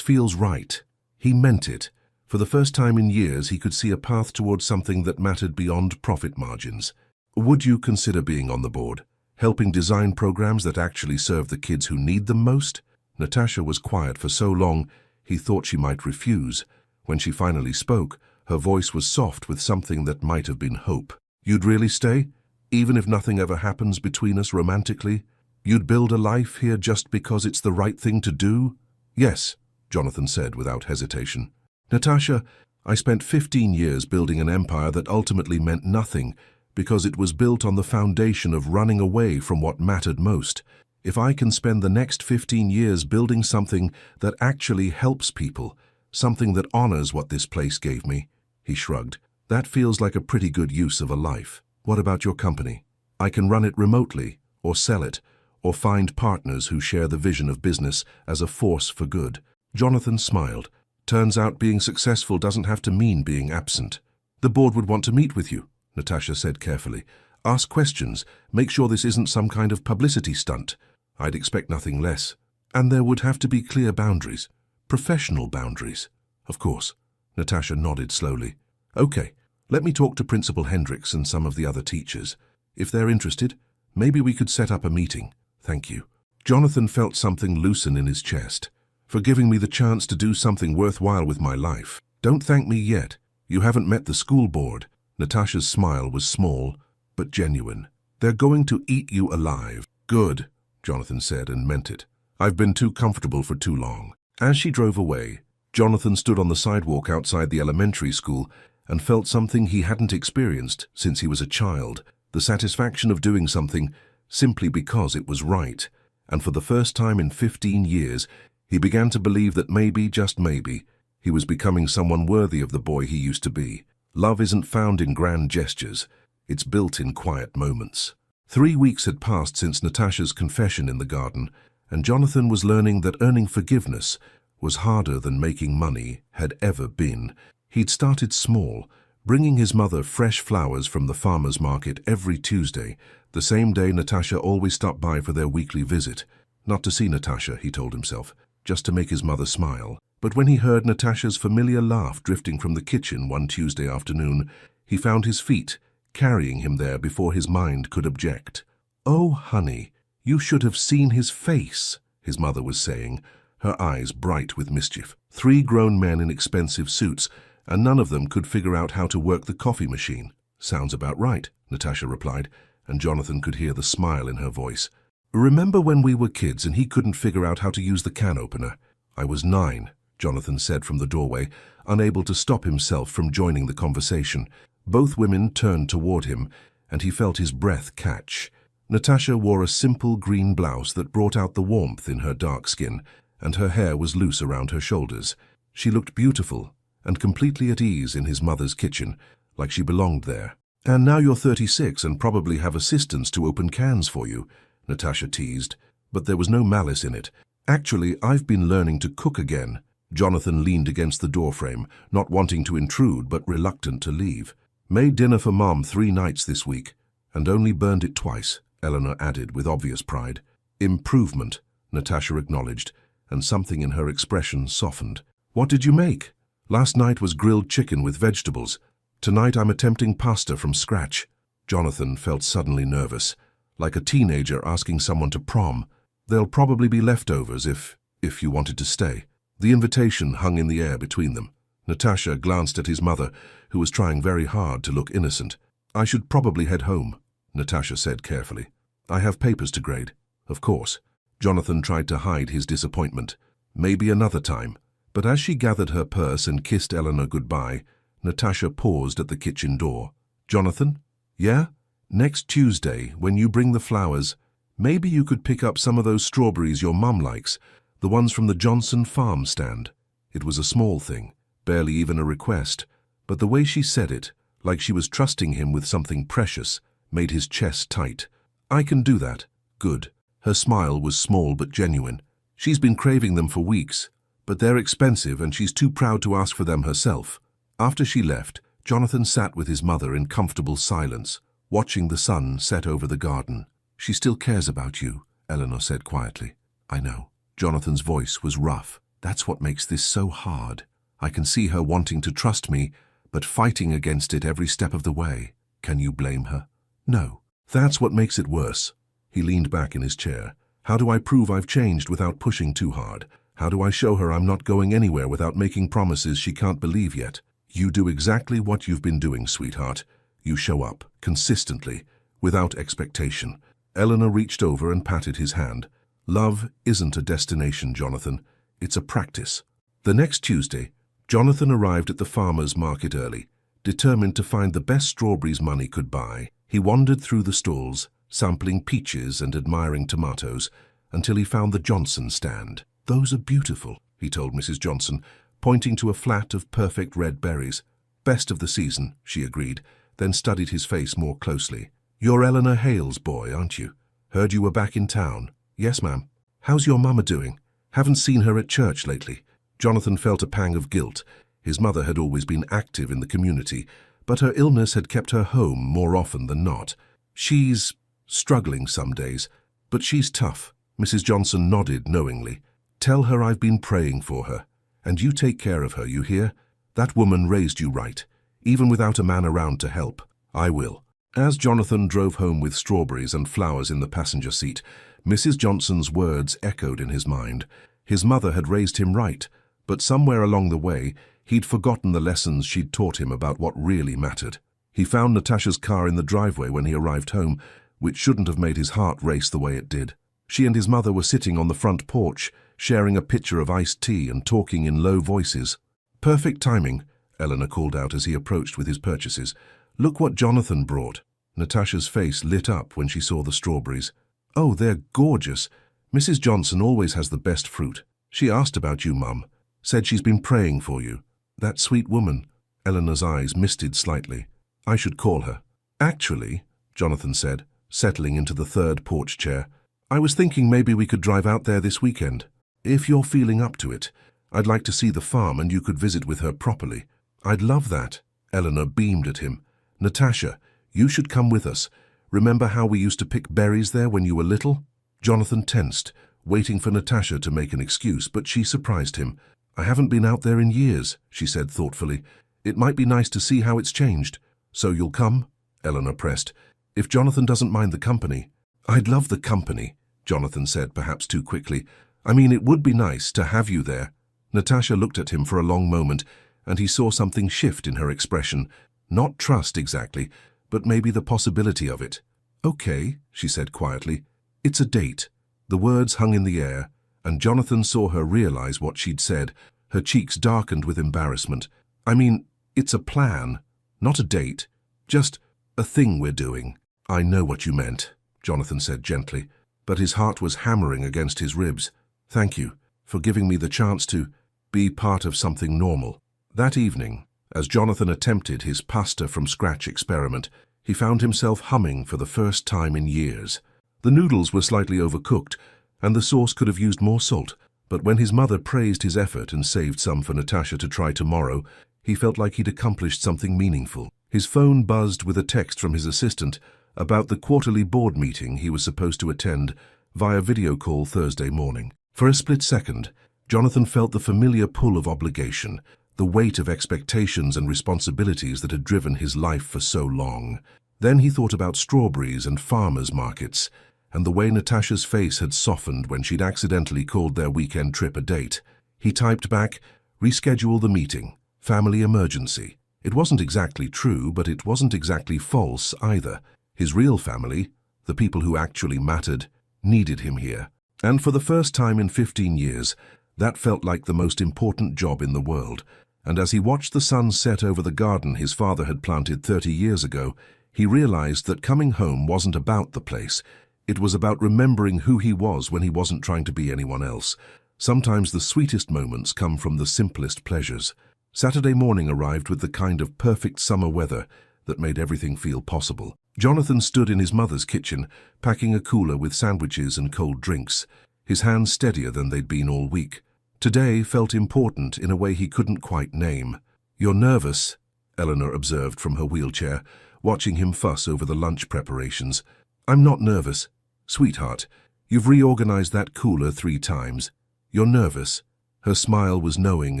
feels right. He meant it. For the first time in years, he could see a path towards something that mattered beyond profit margins. Would you consider being on the board, helping design programs that actually serve the kids who need them most? Natasha was quiet for so long, he thought she might refuse. When she finally spoke, her voice was soft with something that might have been hope. You'd really stay? Even if nothing ever happens between us romantically? You'd build a life here just because it's the right thing to do? Yes, Jonathan said without hesitation. Natasha, I spent 15 years building an empire that ultimately meant nothing because it was built on the foundation of running away from what mattered most. If I can spend the next 15 years building something that actually helps people, something that honors what this place gave me, he shrugged, that feels like a pretty good use of a life. What about your company? I can run it remotely, or sell it, or find partners who share the vision of business as a force for good. Jonathan smiled. Turns out being successful doesn't have to mean being absent. The board would want to meet with you, Natasha said carefully. Ask questions. Make sure this isn't some kind of publicity stunt. I'd expect nothing less. And there would have to be clear boundaries. Professional boundaries. Of course. Natasha nodded slowly. Okay, let me talk to Principal Hendricks and some of the other teachers. If they're interested, maybe we could set up a meeting. Thank you. Jonathan felt something loosen in his chest. For giving me the chance to do something worthwhile with my life. Don't thank me yet. You haven't met the school board. Natasha's smile was small, but genuine. They're going to eat you alive. Good, Jonathan said and meant it. I've been too comfortable for too long. As she drove away, Jonathan stood on the sidewalk outside the elementary school and felt something he hadn't experienced since he was a child. The satisfaction of doing something simply because it was right. And for the first time in 15 years, he began to believe that maybe, just maybe, he was becoming someone worthy of the boy he used to be. Love isn't found in grand gestures. It's built in quiet moments. 3 weeks had passed since Natasha's confession in the garden, and Jonathan was learning that earning forgiveness was harder than making money had ever been. He'd started small, bringing his mother fresh flowers from the farmer's market every Tuesday, the same day Natasha always stopped by for their weekly visit. Not to see Natasha, he told himself, just to make his mother smile. But when he heard Natasha's familiar laugh drifting from the kitchen one Tuesday afternoon, he found his feet carrying him there before his mind could object. "Oh, honey, you should have seen his face," his mother was saying, her eyes bright with mischief. 3 grown men in expensive suits, and none of them could figure out how to work the coffee machine. Sounds about right, Natasha replied, and Jonathan could hear the smile in her voice. Remember when we were kids and he couldn't figure out how to use the can opener? I was 9, Jonathan said from the doorway, unable to stop himself from joining the conversation. Both women turned toward him, and he felt his breath catch. Natasha wore a simple green blouse that brought out the warmth in her dark skin, and her hair was loose around her shoulders. She looked beautiful and completely at ease in his mother's kitchen, like she belonged there. And now you're 36 and probably have assistants to open cans for you, Natasha teased, but there was no malice in it. Actually, I've been learning to cook again. Jonathan leaned against the doorframe, not wanting to intrude but reluctant to leave. Made dinner for Mom 3 nights this week, and only burned it twice, Eleanor added with obvious pride. Improvement, Natasha acknowledged, and something in her expression softened. What did you make? Last night was grilled chicken with vegetables. Tonight I'm attempting pasta from scratch. Jonathan felt suddenly nervous, like a teenager asking someone to prom. There'll probably be leftovers if you wanted to stay. The invitation hung in the air between them. Natasha glanced at his mother, who was trying very hard to look innocent. I should probably head home, Natasha said carefully. I have papers to grade. Of course. Jonathan tried to hide his disappointment. Maybe another time. But as she gathered her purse and kissed Eleanor goodbye, Natasha paused at the kitchen door. Jonathan? Yeah? Next Tuesday, when you bring the flowers, maybe you could pick up some of those strawberries your mum likes, the ones from the Johnson farm stand. It was a small thing, barely even a request, but the way she said it, like she was trusting him with something precious, made his chest tight. I can do that. Good. Her smile was small but genuine. She's been craving them for weeks, but they're expensive and she's too proud to ask for them herself. After she left, Jonathan sat with his mother in comfortable silence, watching the sun set over the garden. She still cares about you, Eleanor said quietly. I know. Jonathan's voice was rough. That's what makes this so hard. I can see her wanting to trust me, but fighting against it every step of the way. Can you blame her? No. That's what makes it worse. He leaned back in his chair. How do I prove I've changed without pushing too hard? How do I show her I'm not going anywhere without making promises she can't believe yet? You do exactly what you've been doing, sweetheart. You show up, consistently, without expectation. Eleanor reached over and patted his hand. Love isn't a destination, Jonathan. It's a practice. The next Tuesday, Jonathan arrived at the farmer's market early, determined to find the best strawberries money could buy. He wandered through the stalls, sampling peaches and admiring tomatoes, until he found the Johnson stand. Those are beautiful, he told Mrs. Johnson, pointing to a flat of perfect red berries. Best of the season, she agreed, then studied his face more closely. You're Eleanor Hale's boy, aren't you? Heard you were back in town. Yes, ma'am. How's your mama doing? Haven't seen her at church lately. Jonathan felt a pang of guilt. His mother had always been active in the community, but her illness had kept her home more often than not. She's struggling some days, but she's tough. Mrs. Johnson nodded knowingly. Tell her I've been praying for her. And you take care of her, you hear? That woman raised you right, even without a man around to help. I will. As Jonathan drove home with strawberries and flowers in the passenger seat, Mrs. Johnson's words echoed in his mind. His mother had raised him right, but somewhere along the way, he'd forgotten the lessons she'd taught him about what really mattered. He found Natasha's car in the driveway when he arrived home, which shouldn't have made his heart race the way it did. She and his mother were sitting on the front porch, sharing a pitcher of iced tea and talking in low voices. Perfect timing, Eleanor called out as he approached with his purchases. Look what Jonathan brought. Natasha's face lit up when she saw the strawberries. Oh, they're gorgeous. Mrs. Johnson always has the best fruit. She asked about you, Mum. Said she's been praying for you. That sweet woman. Eleanor's eyes misted slightly. I should call her. Actually, Jonathan said, settling into the third porch chair, I was thinking maybe we could drive out there this weekend. If you're feeling up to it, I'd like to see the farm and you could visit with her properly. I'd love that. Eleanor beamed at him. Natasha, you should come with us. Remember how we used to pick berries there when you were little? Jonathan tensed, waiting for Natasha to make an excuse, but she surprised him. I haven't been out there in years, she said thoughtfully. It might be nice to see how it's changed. So you'll come? Eleanor pressed. If Jonathan doesn't mind the company. I'd love the company, Jonathan said, perhaps too quickly. I mean, it would be nice to have you there. Natasha looked at him for a long moment, and he saw something shift in her expression. Not trust exactly, but maybe the possibility of it. Okay, she said quietly. It's a date. The words hung in the air, and Jonathan saw her realize what she'd said. Her cheeks darkened with embarrassment. I mean, it's a plan, not a date. Just a thing we're doing. I know what you meant, Jonathan said gently, but his heart was hammering against his ribs. Thank you for giving me the chance to be part of something normal. That evening, as Jonathan attempted his pasta-from-scratch experiment, he found himself humming for the first time in years. The noodles were slightly overcooked, and the sauce could have used more salt, but when his mother praised his effort and saved some for Natasha to try tomorrow, he felt like he'd accomplished something meaningful. His phone buzzed with a text from his assistant about the quarterly board meeting he was supposed to attend via video call Thursday morning. For a split second, Jonathan felt the familiar pull of obligation, the weight of expectations and responsibilities that had driven his life for so long. Then he thought about strawberries and farmers' markets, and the way Natasha's face had softened when she'd accidentally called their weekend trip a date. He typed back, "Reschedule the meeting. Family emergency." It wasn't exactly true, but it wasn't exactly false either. His real family, the people who actually mattered, needed him here. And for the first time in 15 years, that felt like the most important job in the world. And as he watched the sun set over the garden his father had planted 30 years ago, he realized that coming home wasn't about the place. It was about remembering who he was when he wasn't trying to be anyone else. Sometimes the sweetest moments come from the simplest pleasures. Saturday morning arrived with the kind of perfect summer weather that made everything feel possible. Jonathan stood in his mother's kitchen, packing a cooler with sandwiches and cold drinks, his hands steadier than they'd been all week. Today felt important in a way he couldn't quite name. "You're nervous," Eleanor observed from her wheelchair, watching him fuss over the lunch preparations. "I'm not nervous. Sweetheart, you've reorganized that cooler 3 times. You're nervous." Her smile was knowing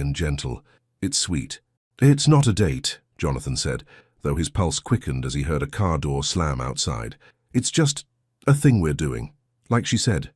and gentle. "It's sweet." "It's not a date," Jonathan said, though his pulse quickened as he heard a car door slam outside. "It's just a thing we're doing." Like she said.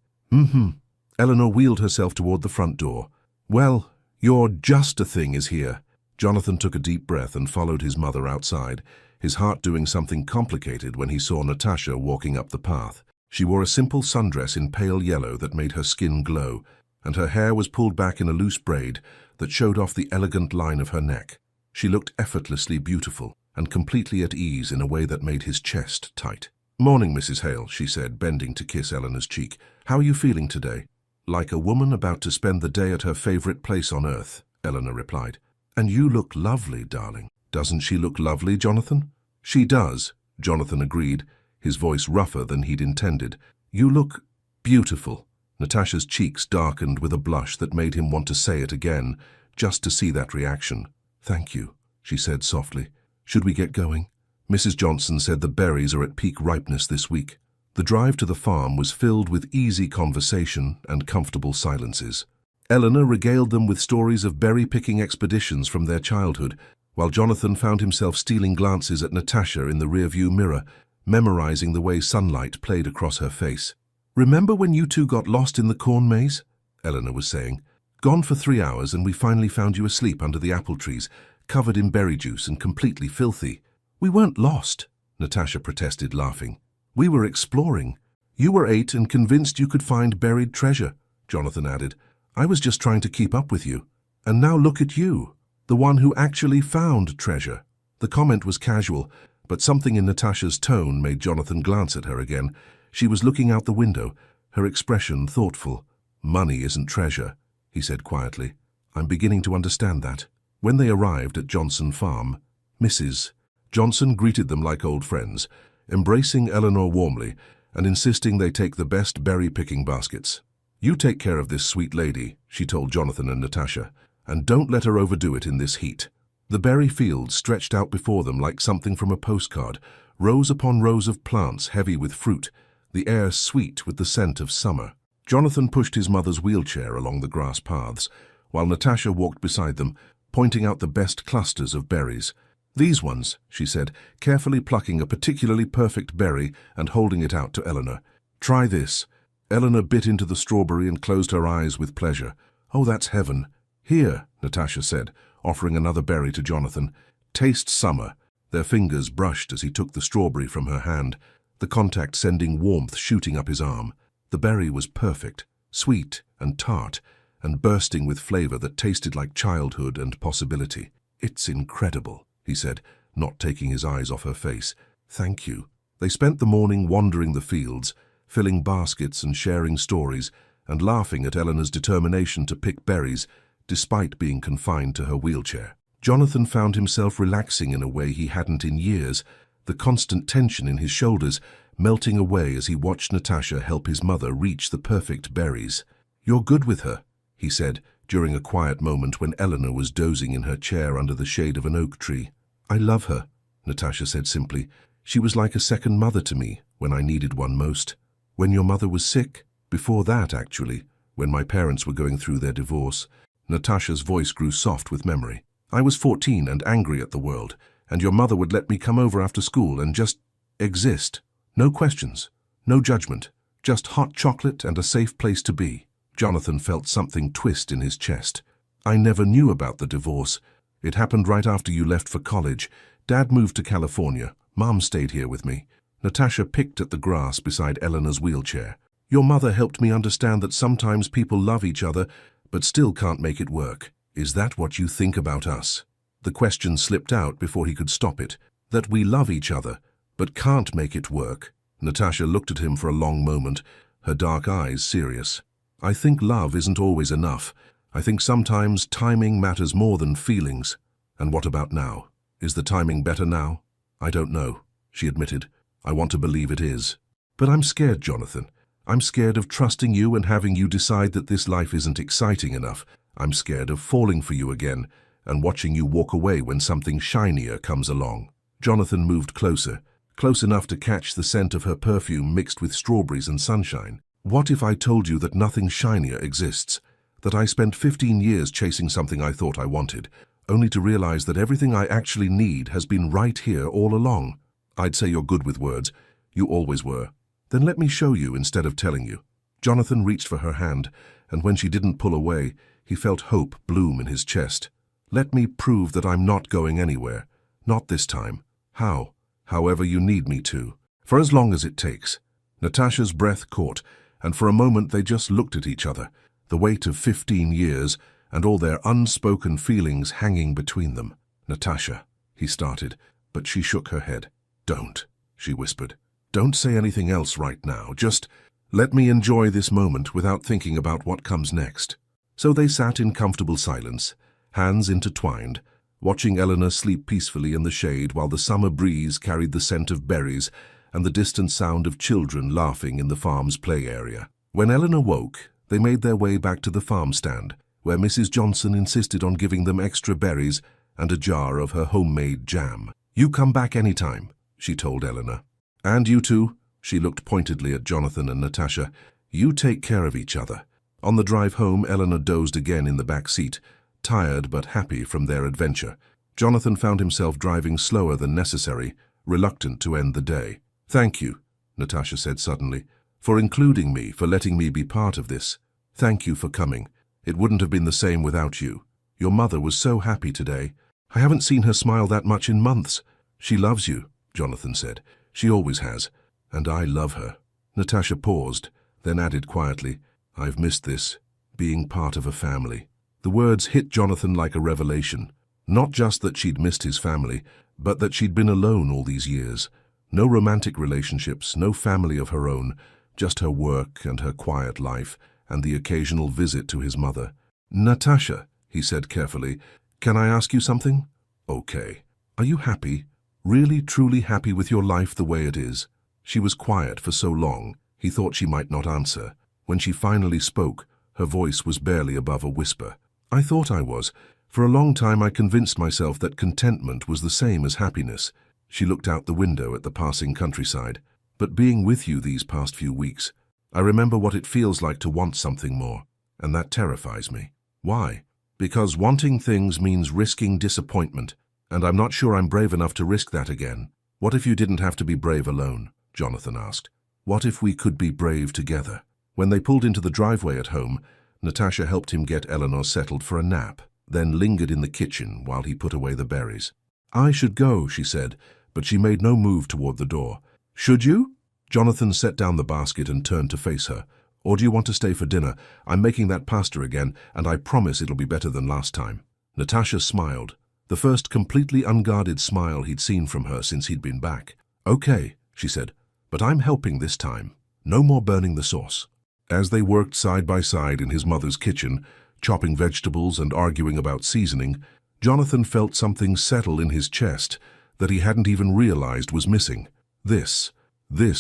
Eleanor wheeled herself toward the front door. "Well, your just a thing is here." Jonathan took a deep breath and followed his mother outside, his heart doing something complicated when he saw Natasha walking up the path. She wore a simple sundress in pale yellow that made her skin glow, and her hair was pulled back in a loose braid that showed off the elegant line of her neck. She looked effortlessly beautiful and completely at ease in a way that made his chest tight. "Morning, Mrs. Hale," she said, bending to kiss Eleanor's cheek. "How are you feeling today?" "Like a woman about to spend the day at her favorite place on earth," Eleanor replied. "And you look lovely, darling." "Doesn't she look lovely, Jonathan?" "She does," Jonathan agreed, his voice rougher than he'd intended. "You look beautiful." Natasha's cheeks darkened with a blush that made him want to say it again, just to see that reaction. "Thank you," she said softly. "Should we get going?" Mrs. Johnson said the berries are at peak ripeness this week. The drive to the farm was filled with easy conversation and comfortable silences. Eleanor regaled them with stories of berry-picking expeditions from their childhood, while Jonathan found himself stealing glances at Natasha in the rearview mirror, memorizing the way sunlight played across her face. "Remember when you two got lost in the corn maze?" Eleanor was saying. "Gone for 3 hours and we finally found you asleep under the apple trees, covered in berry juice and completely filthy." "We weren't lost," Natasha protested, laughing. "We were exploring." "You were 8 and convinced you could find buried treasure," Jonathan added. "I was just trying to keep up with you. And now look at you, the one who actually found treasure." The comment was casual, but something in Natasha's tone made Jonathan glance at her again. She was looking out the window, her expression thoughtful. "Money isn't treasure," he said quietly. "I'm beginning to understand that." When they arrived at Johnson Farm, Mrs. Johnson greeted them like old friends, embracing Eleanor warmly and insisting they take the best berry-picking baskets. "You take care of this sweet lady," she told Jonathan and Natasha, "and don't let her overdo it in this heat." The berry fields stretched out before them like something from a postcard, rows upon rows of plants heavy with fruit, the air sweet with the scent of summer. Jonathan pushed his mother's wheelchair along the grass paths, while Natasha walked beside them, pointing out the best clusters of berries. "These ones," she said, carefully plucking a particularly perfect berry and holding it out to Eleanor. "Try this." Eleanor bit into the strawberry and closed her eyes with pleasure. "Oh, that's heaven." "Here," Natasha said, offering another berry to Jonathan. "Taste summer." Their fingers brushed as he took the strawberry from her hand, the contact sending warmth shooting up his arm. The berry was perfect, sweet and tart, and bursting with flavor that tasted like childhood and possibility. "It's incredible," he said, not taking his eyes off her face. "Thank you." They spent the morning wandering the fields, filling baskets and sharing stories, and laughing at Eleanor's determination to pick berries, despite being confined to her wheelchair. Jonathan found himself relaxing in a way he hadn't in years, the constant tension in his shoulders melting away as he watched Natasha help his mother reach the perfect berries. "You're good with her," he said, during a quiet moment when Eleanor was dozing in her chair under the shade of an oak tree. "I love her," Natasha said simply. "She was like a second mother to me when I needed one most." "When your mother was sick?" "Before that, actually, when my parents were going through their divorce." Natasha's voice grew soft with memory. "I was 14 and angry at the world, and your mother would let me come over after school and just exist. No questions, no judgment, Just hot chocolate and a safe place to be. Jonathan felt something twist in his chest. I never knew about the divorce. It happened right after you left for college. Dad moved to California. Mom stayed here with me. Natasha picked at the grass beside Eleanor's wheelchair. Your mother helped me understand that sometimes people love each other, but still can't make it work. Is that what you think about us? The question slipped out before he could stop it. That we love each other, but can't make it work. Natasha looked at him for a long moment, her dark eyes serious. I think love isn't always enough. I think sometimes timing matters more than feelings. And what about now? Is the timing better now? I don't know, she admitted. I want to believe it is. But I'm scared, Jonathan. I'm scared of trusting you and having you decide that this life isn't exciting enough. I'm scared of falling for you again and watching you walk away when something shinier comes along. Jonathan moved closer, close enough to catch the scent of her perfume mixed with strawberries and sunshine. What if I told you that nothing shinier exists? That I spent 15 years chasing something I thought I wanted, only to realize that everything I actually need has been right here all along? I'd say you're good with words. You always were. Then let me show you instead of telling you. Jonathan reached for her hand, and when she didn't pull away, he felt hope bloom in his chest. Let me prove that I'm not going anywhere. Not this time. How? However you need me to. For as long as it takes. Natasha's breath caught, and for a moment they just looked at each other, the weight of 15 years and all their unspoken feelings hanging between them. Natasha, he started, but she shook her head. Don't, she whispered. Don't say anything else right now. Just let me enjoy this moment without thinking about what comes next. So they sat in comfortable silence, hands intertwined, watching Eleanor sleep peacefully in the shade while the summer breeze carried the scent of berries and the distant sound of children laughing in the farm's play area. When Eleanor woke, they made their way back to the farm stand, where Mrs. Johnson insisted on giving them extra berries and a jar of her homemade jam. You come back anytime, she told Eleanor. And you two, she looked pointedly at Jonathan and Natasha, you take care of each other. On the drive home, Eleanor dozed again in the back seat, tired but happy from their adventure. Jonathan found himself driving slower than necessary, reluctant to end the day. Thank you, Natasha said suddenly, for including me, for letting me be part of this. Thank you for coming. It wouldn't have been the same without you. Your mother was so happy today. I haven't seen her smile that much in months. She loves you, Jonathan said. She always has, and I love her. Natasha paused, then added quietly, I've missed this, being part of a family. The words hit Jonathan like a revelation. Not just that she'd missed his family, but that she'd been alone all these years. No romantic relationships, no family of her own, just her work and her quiet life, and the occasional visit to his mother. Natasha, he said carefully, can I ask you something? Okay. Are you happy? Really, truly happy with your life the way it is? She was quiet for so long, he thought she might not answer. When she finally spoke, her voice was barely above a whisper. I thought I was. For a long time I convinced myself that contentment was the same as happiness. She looked out the window at the passing countryside. But being with you these past few weeks, I remember what it feels like to want something more, and that terrifies me. Why? Because wanting things means risking disappointment, and I'm not sure I'm brave enough to risk that again. What if you didn't have to be brave alone? Jonathan asked. What if we could be brave together? When they pulled into the driveway at home, Natasha helped him get Eleanor settled for a nap, then lingered in the kitchen while he put away the berries. I should go, she said, but she made no move toward the door. Should you? Jonathan set down the basket and turned to face her. Or do you want to stay for dinner? I'm making that pasta again, and I promise it'll be better than last time. Natasha smiled, the first completely unguarded smile he'd seen from her since he'd been back. Okay, she said, but I'm helping this time. No more burning the sauce. As they worked side by side in his mother's kitchen, chopping vegetables and arguing about seasoning, Jonathan felt something settle in his chest that he hadn't even realized was missing. This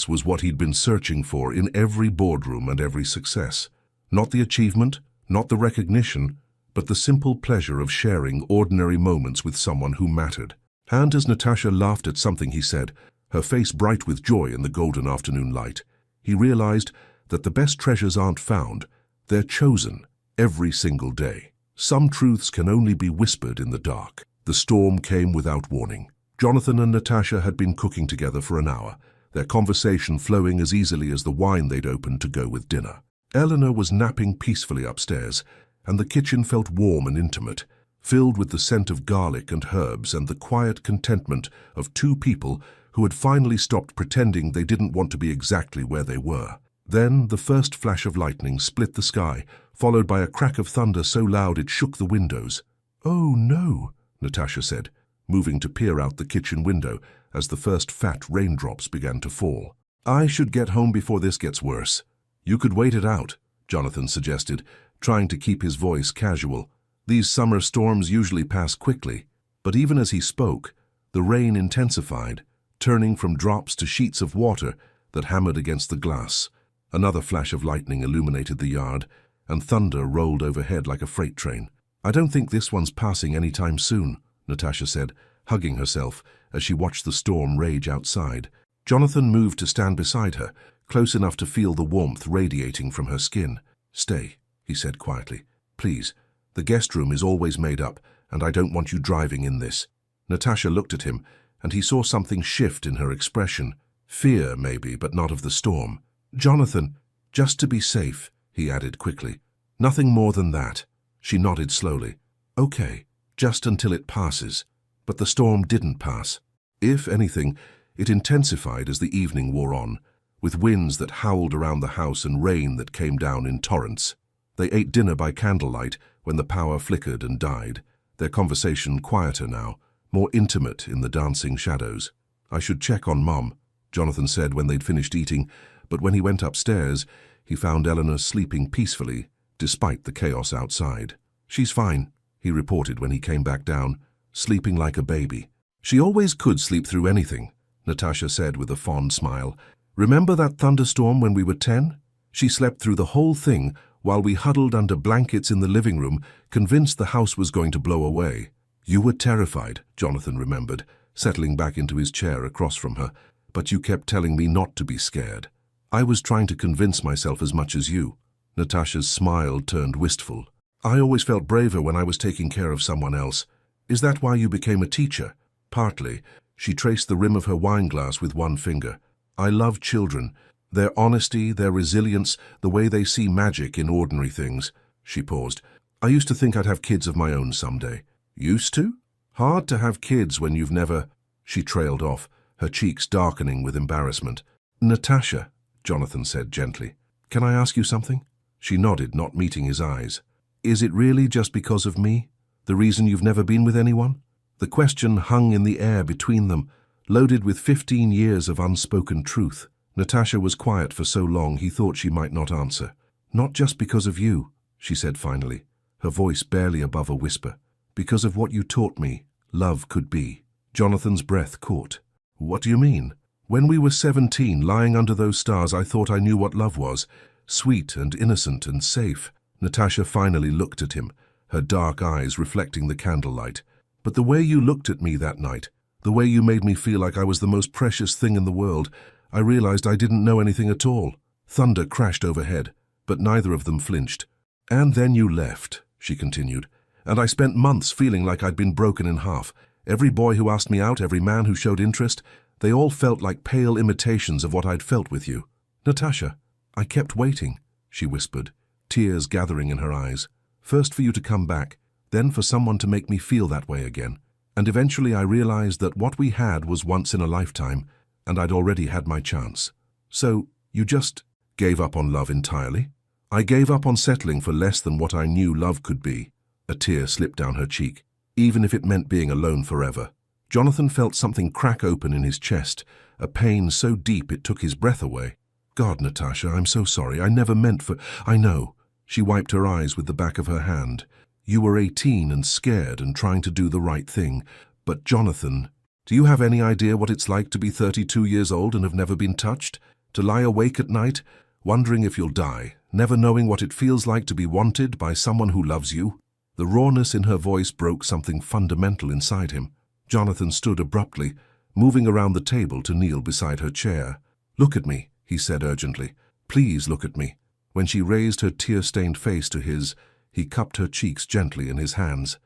was what he'd been searching for in every boardroom and every success. Not the achievement, not the recognition, but the simple pleasure of sharing ordinary moments with someone who mattered. And as Natasha laughed at something he said, her face bright with joy in the golden afternoon light, he realized that the best treasures aren't found, they're chosen every single day. Some truths can only be whispered in the dark. The storm came without warning. Jonathan and Natasha had been cooking together for an hour, their conversation flowing as easily as the wine they'd opened to go with dinner. Eleanor was napping peacefully upstairs, and the kitchen felt warm and intimate, filled with the scent of garlic and herbs and the quiet contentment of two people who had finally stopped pretending they didn't want to be exactly where they were. Then the first flash of lightning split the sky, followed by a crack of thunder so loud it shook the windows. "Oh no," Natasha said, moving to peer out the kitchen window as the first fat raindrops began to fall. "I should get home before this gets worse." "You could wait it out," Jonathan suggested, trying to keep his voice casual. "These summer storms usually pass quickly." But even as he spoke, the rain intensified, turning from drops to sheets of water that hammered against the glass. Another flash of lightning illuminated the yard, and thunder rolled overhead like a freight train. "I don't think this one's passing any time soon," Natasha said, hugging herself as she watched the storm rage outside. Jonathan moved to stand beside her, close enough to feel the warmth radiating from her skin. "Stay," he said quietly. "Please. The guest room is always made up, and I don't want you driving in this." Natasha looked at him, and he saw something shift in her expression. Fear, maybe, but not of the storm. "Jonathan, just to be safe," he added quickly. "Nothing more than that." She nodded slowly. "Okay, just until it passes." But the storm didn't pass. If anything, it intensified as the evening wore on, with winds that howled around the house and rain that came down in torrents. They ate dinner by candlelight when the power flickered and died, their conversation quieter now, more intimate in the dancing shadows. "I should check on Mom," Jonathan said when they'd finished eating, but when he went upstairs, he found Eleanor sleeping peacefully, despite the chaos outside. "She's fine," he reported when he came back down, sleeping like a baby. "She always could sleep through anything," Natasha said with a fond smile. "Remember that thunderstorm when we were 10? She slept through the whole thing while we huddled under blankets in the living room, convinced the house was going to blow away." "You were terrified," Jonathan remembered, settling back into his chair across from her, "but you kept telling me not to be scared." "I was trying to convince myself as much as you." Natasha's smile turned wistful. "I always felt braver when I was taking care of someone else. Is that why you became a teacher?" "Partly." She traced the rim of her wineglass with one finger. "I love children. Their honesty, their resilience, the way they see magic in ordinary things." She paused. "I used to think I'd have kids of my own someday." "Used to? Hard to have kids when you've never—" She trailed off, her cheeks darkening with embarrassment. "Natasha," Jonathan said gently, "can I ask you something?" She nodded, not meeting his eyes. "Is it really just because of me? The reason you've never been with anyone?" The question hung in the air between them, loaded with 15 years of unspoken truth. Natasha was quiet for so long he thought she might not answer. "Not just because of you," she said finally, her voice barely above a whisper. "Because of what you taught me love could be." Jonathan's breath caught. "What do you mean?" "When we were 17, lying under those stars, I thought I knew what love was. Sweet and innocent and safe." Natasha finally looked at him, her dark eyes reflecting the candlelight. "But the way you looked at me that night, the way you made me feel like I was the most precious thing in the world, I realized I didn't know anything at all." Thunder crashed overhead, but neither of them flinched. "And then you left," she continued, "and I spent months feeling like I'd been broken in half. Every boy who asked me out, every man who showed interest, they all felt like pale imitations of what I'd felt with you." "Natasha, I kept waiting," she whispered, tears gathering in her eyes. "First for you to come back, then for someone to make me feel that way again. And eventually I realized that what we had was once in a lifetime, and I'd already had my chance." "So, you just gave up on love entirely?" "I gave up on settling for less than what I knew love could be." A tear slipped down her cheek, even if it meant being alone forever. Jonathan felt something crack open in his chest, a pain so deep it took his breath away. "God, Natasha, I'm so sorry. I never meant for—" "I know." She wiped her eyes with the back of her hand. "You were 18 and scared and trying to do the right thing. But Jonathan, do you have any idea what it's like to be 32 years old and have never been touched? To lie awake at night, wondering if you'll die, never knowing what it feels like to be wanted by someone who loves you?" The rawness in her voice broke something fundamental inside him. Jonathan stood abruptly, moving around the table to kneel beside her chair. "Look at me," he said urgently. "Please look at me." When she raised her tear-stained face to his, he cupped her cheeks gently in his hands.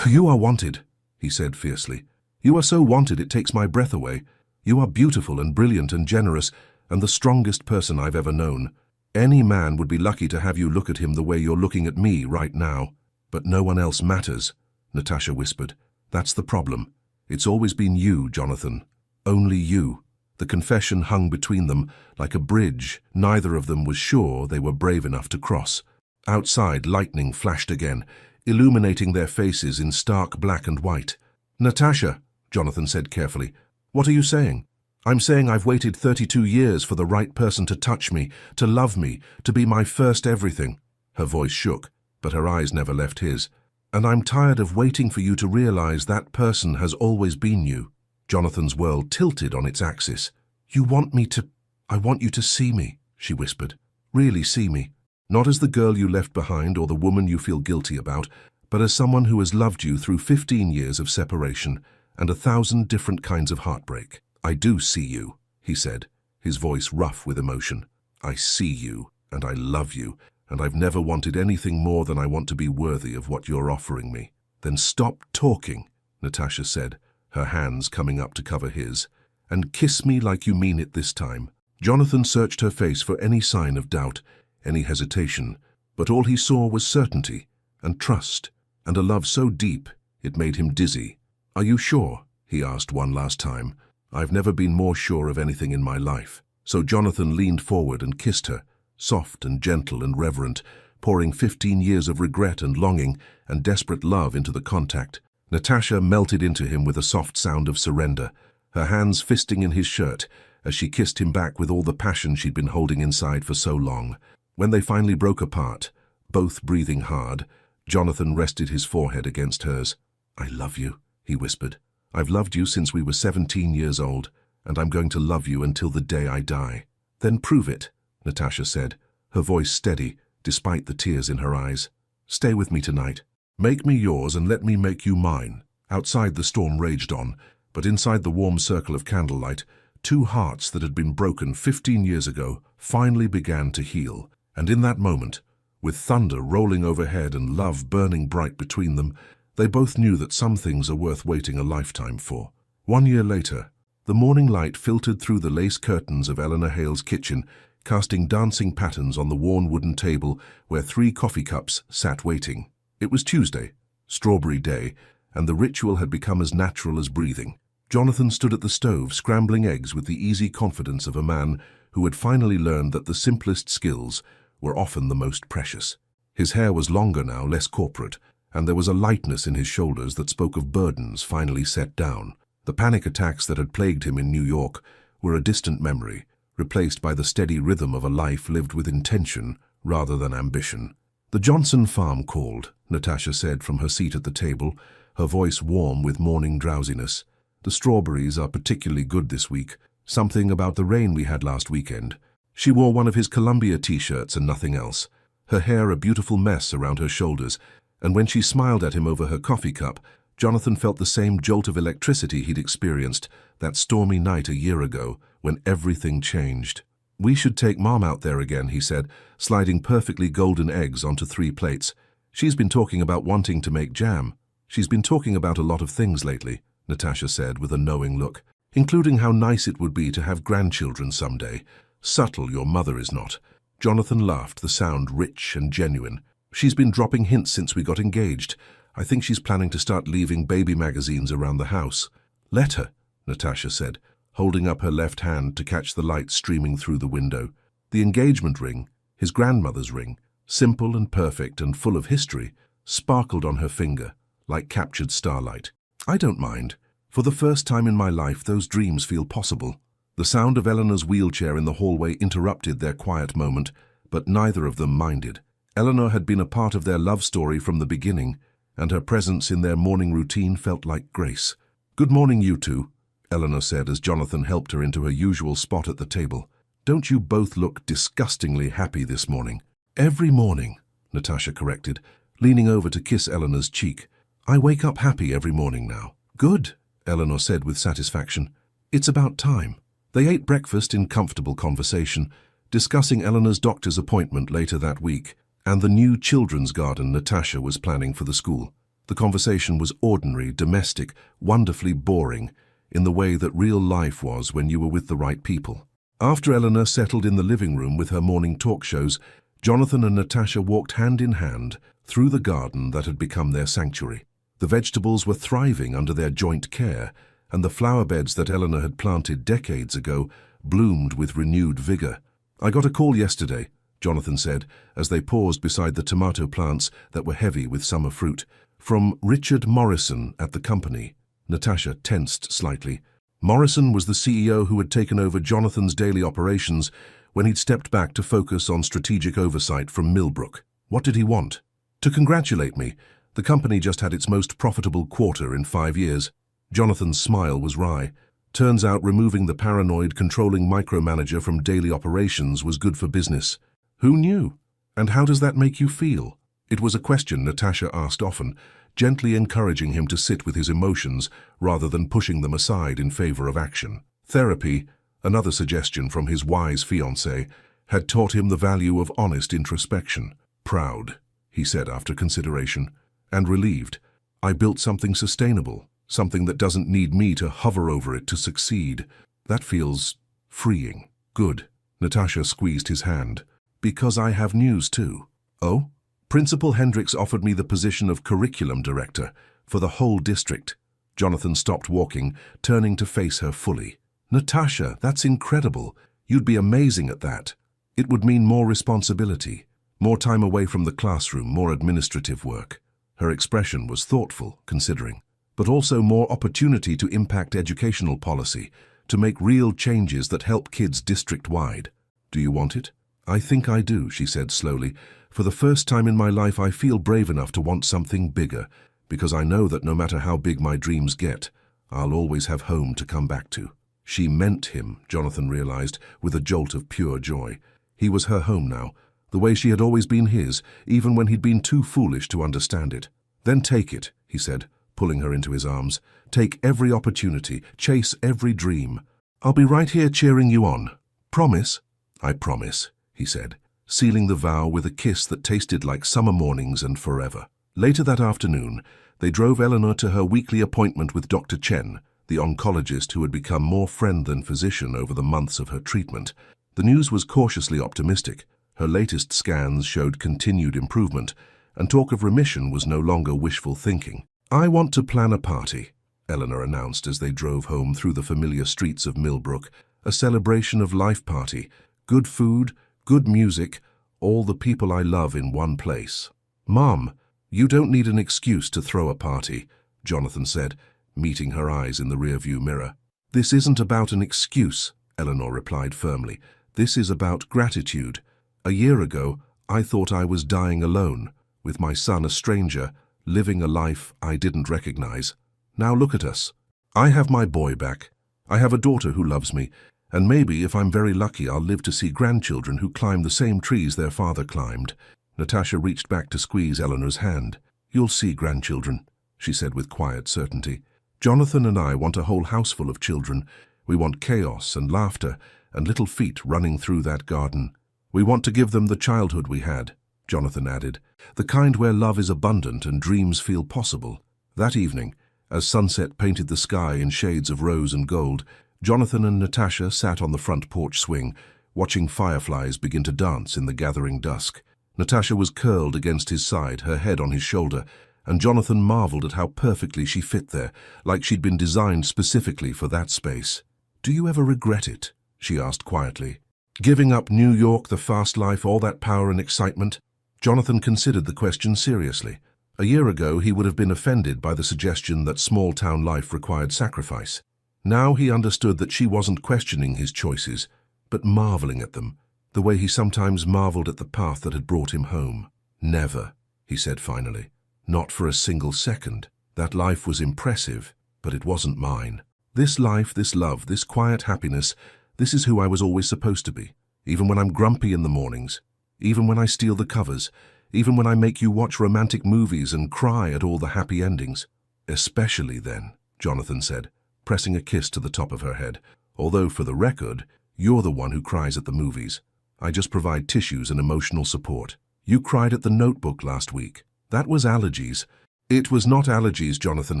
"You are wanted," he said fiercely. "You are so wanted it takes my breath away. You are beautiful and brilliant and generous and the strongest person I've ever known. Any man would be lucky to have you look at him the way you're looking at me right now. But no one else matters, Natasha whispered. That's the problem. It's always been you, Jonathan. Only you. The confession hung between them like a bridge neither of them was sure they were brave enough to cross. Outside, lightning flashed again, illuminating their faces in stark black and white. Natasha, Jonathan said carefully, what are you saying? I'm saying I've waited 32 years for the right person to touch me, to love me, to be my first everything. Her voice shook, but her eyes never left his. And I'm tired of waiting for you to realize that person has always been you. Jonathan's world tilted on its axis. I want you to see me, she whispered. Really see me. Not as the girl you left behind or the woman you feel guilty about, but as someone who has loved you through 15 years of separation and 1,000 different kinds of heartbreak. I do see you, he said, his voice rough with emotion. I see you, and I love you, and I've never wanted anything more than I want to be worthy of what you're offering me. Then stop talking, Natasha said, her hands coming up to cover his, and kiss me like you mean it this time. Jonathan searched her face for any sign of doubt, any hesitation, but all he saw was certainty and trust, and a love so deep it made him dizzy. Are you sure? He asked one last time. I've never been more sure of anything in my life. So Jonathan leaned forward and kissed her, soft and gentle and reverent, pouring 15 years of regret and longing and desperate love into the contact. Natasha melted into him with a soft sound of surrender, her hands fisting in his shirt as she kissed him back with all the passion she'd been holding inside for so long. When they finally broke apart, both breathing hard, Jonathan rested his forehead against hers. I love you, he whispered. I've loved you since we were 17 years old, and I'm going to love you until the day I die. Then prove it, Natasha said, her voice steady, despite the tears in her eyes. Stay with me tonight. Make me yours and let me make you mine. Outside the storm raged on, but inside the warm circle of candlelight, two hearts that had been broken 15 years ago finally began to heal. And in that moment, with thunder rolling overhead and love burning bright between them, they both knew that some things are worth waiting a lifetime for. 1 year later, the morning light filtered through the lace curtains of Eleanor Hale's kitchen, casting dancing patterns on the worn wooden table where 3 coffee cups sat waiting. It was Tuesday, Strawberry Day, and the ritual had become as natural as breathing. Jonathan stood at the stove, scrambling eggs with the easy confidence of a man who had finally learned that the simplest skills were often the most precious. His hair was longer now, less corporate, and there was a lightness in his shoulders that spoke of burdens finally set down. The panic attacks that had plagued him in New York were a distant memory, replaced by the steady rhythm of a life lived with intention rather than ambition. The Johnson farm called, Natasha said from her seat at the table, her voice warm with morning drowsiness. The strawberries are particularly good this week. Something about the rain we had last weekend. She wore one of his Columbia t-shirts and nothing else, her hair a beautiful mess around her shoulders, and when she smiled at him over her coffee cup, Jonathan felt the same jolt of electricity he'd experienced that stormy night a year ago when everything changed. We should take Mom out there again, he said, sliding perfectly golden eggs onto 3 plates. She's been talking about wanting to make jam. She's been talking about a lot of things lately, Natasha said with a knowing look, including how nice it would be to have grandchildren someday. Subtle your mother is not. Jonathan laughed, the sound rich and genuine. She's been dropping hints since we got engaged. I think she's planning to start leaving baby magazines around the house. Let her, Natasha said, holding up her left hand to catch the light streaming through the window. The engagement ring, his grandmother's ring, simple and perfect and full of history, sparkled on her finger like captured starlight. I don't mind. For the first time in my life, those dreams feel possible. The sound of Eleanor's wheelchair in the hallway interrupted their quiet moment, but neither of them minded. Eleanor had been a part of their love story from the beginning, and her presence in their morning routine felt like grace. Good morning, you two, Eleanor said as Jonathan helped her into her usual spot at the table. Don't you both look disgustingly happy this morning? Every morning, Natasha corrected, leaning over to kiss Eleanor's cheek. I wake up happy every morning now. Good, Eleanor said with satisfaction. It's about time. They ate breakfast in comfortable conversation, discussing Eleanor's doctor's appointment later that week and the new children's garden Natasha was planning for the school. The conversation was ordinary, domestic, wonderfully boring. in the way that real life was when you were with the right people. After Eleanor settled in the living room with her morning talk shows, Jonathan and Natasha walked hand in hand through the garden that had become their sanctuary. The vegetables were thriving under their joint care, and the flower beds that Eleanor had planted decades ago bloomed with renewed vigor. "I got a call yesterday," Jonathan said, as they paused beside the tomato plants that were heavy with summer fruit, "from Richard Morrison at the company." Natasha tensed slightly. Morrison was the CEO who had taken over Jonathan's daily operations when he'd stepped back to focus on strategic oversight from Millbrook. What did he want? "To congratulate me. The company just had its most profitable quarter in 5 years. Jonathan's smile was wry. Turns out removing the paranoid, controlling micromanager from daily operations was good for business. Who knew? And how does that make you feel? It was a question Natasha asked often, gently encouraging him to sit with his emotions rather than pushing them aside in favor of action. Therapy, another suggestion from his wise fiancée, had taught him the value of honest introspection. "Proud," he said after consideration, "and relieved. I built something sustainable, something that doesn't need me to hover over it to succeed. That feels freeing." "Good." Natasha squeezed his hand. "Because I have news too." "Oh?" "Principal Hendricks offered me the position of curriculum director for the whole district." Jonathan stopped walking, turning to face her fully. "Natasha, that's incredible. You'd be amazing at that. It would mean more responsibility, more time away from the classroom, more administrative work." Her expression was thoughtful, considering, but also more opportunity to impact educational policy, to make real changes that help kids district-wide. "Do you want it?" "I think I do," she said slowly. "For the first time in my life, I feel brave enough to want something bigger, because I know that no matter how big my dreams get, I'll always have home to come back to." She meant him, Jonathan realized, with a jolt of pure joy. He was her home now, the way she had always been his, even when he'd been too foolish to understand it. "Then take it," he said, pulling her into his arms. "Take every opportunity, chase every dream. I'll be right here cheering you on. Promise?" "I promise," he said, sealing the vow with a kiss that tasted like summer mornings and forever. Later that afternoon, they drove Eleanor to her weekly appointment with Dr. Chen, the oncologist who had become more friend than physician over the months of her treatment. The news was cautiously optimistic. Her latest scans showed continued improvement, and talk of remission was no longer wishful thinking. "I want to plan a party," Eleanor announced as they drove home through the familiar streets of Millbrook. "A celebration of life party. Good food, good music, all the people I love in one place." "Mom, you don't need an excuse to throw a party," Jonathan said, meeting her eyes in the rearview mirror. "This isn't about an excuse," Eleanor replied firmly. "This is about gratitude. A year ago, I thought I was dying alone, with my son a stranger, living a life I didn't recognize. Now look at us. I have my boy back. I have a daughter who loves me, and maybe, if I'm very lucky, I'll live to see grandchildren who climb the same trees their father climbed." Natasha reached back to squeeze Eleanor's hand. "You'll see grandchildren," she said with quiet certainty. "Jonathan and I want a whole house full of children. We want chaos and laughter and little feet running through that garden. We want to give them the childhood we had," Jonathan added, "the kind where love is abundant and dreams feel possible." That evening, as sunset painted the sky in shades of rose and gold, Jonathan and Natasha sat on the front porch swing, watching fireflies begin to dance in the gathering dusk. Natasha was curled against his side, her head on his shoulder, and Jonathan marveled at how perfectly she fit there, like she'd been designed specifically for that space. "Do you ever regret it?" she asked quietly. "Giving up New York, the fast life, all that power and excitement?" Jonathan considered the question seriously. A year ago, he would have been offended by the suggestion that small-town life required sacrifice. Now he understood that she wasn't questioning his choices, but marveling at them, the way he sometimes marveled at the path that had brought him home. "Never," he said finally. "Not for a single second. That life was impressive, but it wasn't mine. This life, this love, this quiet happiness, this is who I was always supposed to be, even when I'm grumpy in the mornings, even when I steal the covers, even when I make you watch romantic movies and cry at all the happy endings." "Especially then," Jonathan said, pressing a kiss to the top of her head. "Although, for the record, you're the one who cries at the movies. I just provide tissues and emotional support. You cried at the Notebook last week. That was allergies." "It was not allergies, Jonathan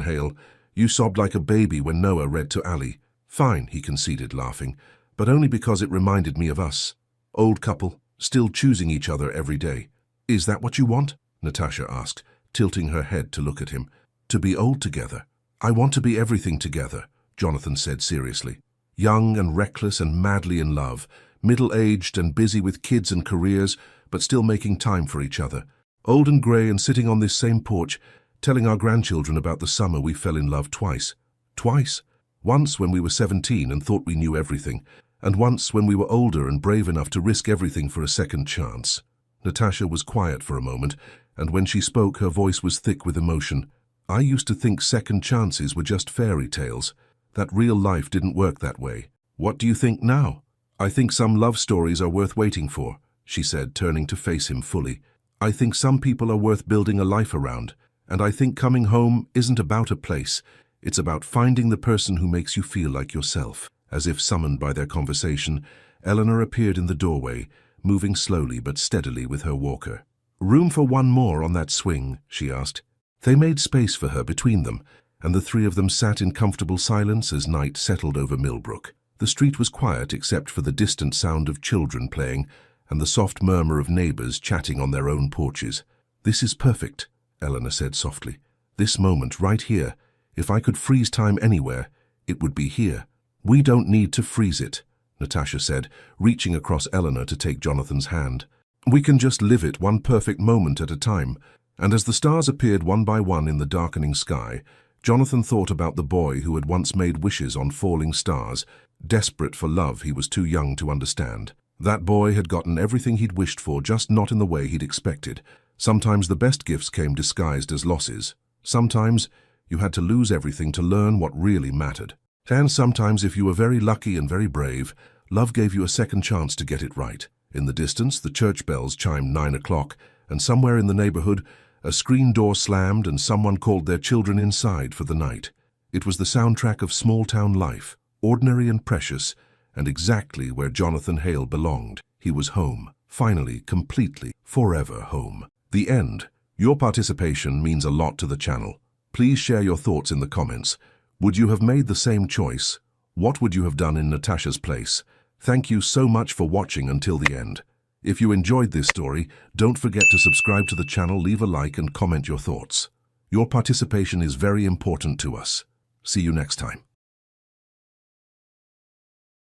Hale. You sobbed like a baby when Noah read to Ali. Fine, he conceded, laughing, but only because it reminded me of us. Old couple, still choosing each other every day. Is that what you want? Natasha asked, tilting her head to look at him. To be old together. I want to be everything together, Jonathan said seriously. Young and reckless and madly in love, middle-aged and busy with kids and careers, but still making time for each other. Old and grey and sitting on this same porch, telling our grandchildren about the summer we fell in love twice. Twice? Once when we were 17 and thought we knew everything, and once when we were older and brave enough to risk everything for a second chance. Natasha was quiet for a moment, and when she spoke her voice was thick with emotion. I used to think second chances were just fairy tales, that real life didn't work that way. What do you think now? I think some love stories are worth waiting for, she said, turning to face him fully. I think some people are worth building a life around, and I think coming home isn't about a place. It's about finding the person who makes you feel like yourself. As if summoned by their conversation, Eleanor appeared in the doorway, moving slowly but steadily with her walker. Room for one more on that swing, she asked. They made space for her between them, and the three of them sat in comfortable silence as night settled over Millbrook. The street was quiet except for the distant sound of children playing and the soft murmur of neighbors chatting on their own porches. This is perfect, Eleanor said softly. This moment, right here. If I could freeze time anywhere, it would be here. We don't need to freeze it, Natasha said, reaching across Eleanor to take Jonathan's hand. We can just live it one perfect moment at a time. And as the stars appeared one by one in the darkening sky, Jonathan thought about the boy who had once made wishes on falling stars, desperate for love he was too young to understand. That boy had gotten everything he'd wished for, just not in the way he'd expected. Sometimes the best gifts came disguised as losses. Sometimes you had to lose everything to learn what really mattered. And sometimes, if you were very lucky and very brave, love gave you a second chance to get it right. In the distance, the church bells chimed 9 o'clock, and somewhere in the neighborhood, a screen door slammed and someone called their children inside for the night. It was the soundtrack of small-town life, ordinary and precious, and exactly where Jonathan Hale belonged. He was home, finally, completely, forever home. The end. Your participation means a lot to the channel. Please share your thoughts in the comments. Would you have made the same choice? What would you have done in Natasha's place? Thank you so much for watching until the end. If you enjoyed this story, don't forget to subscribe to the channel, leave a like and comment your thoughts. Your participation is very important to us. See you next time.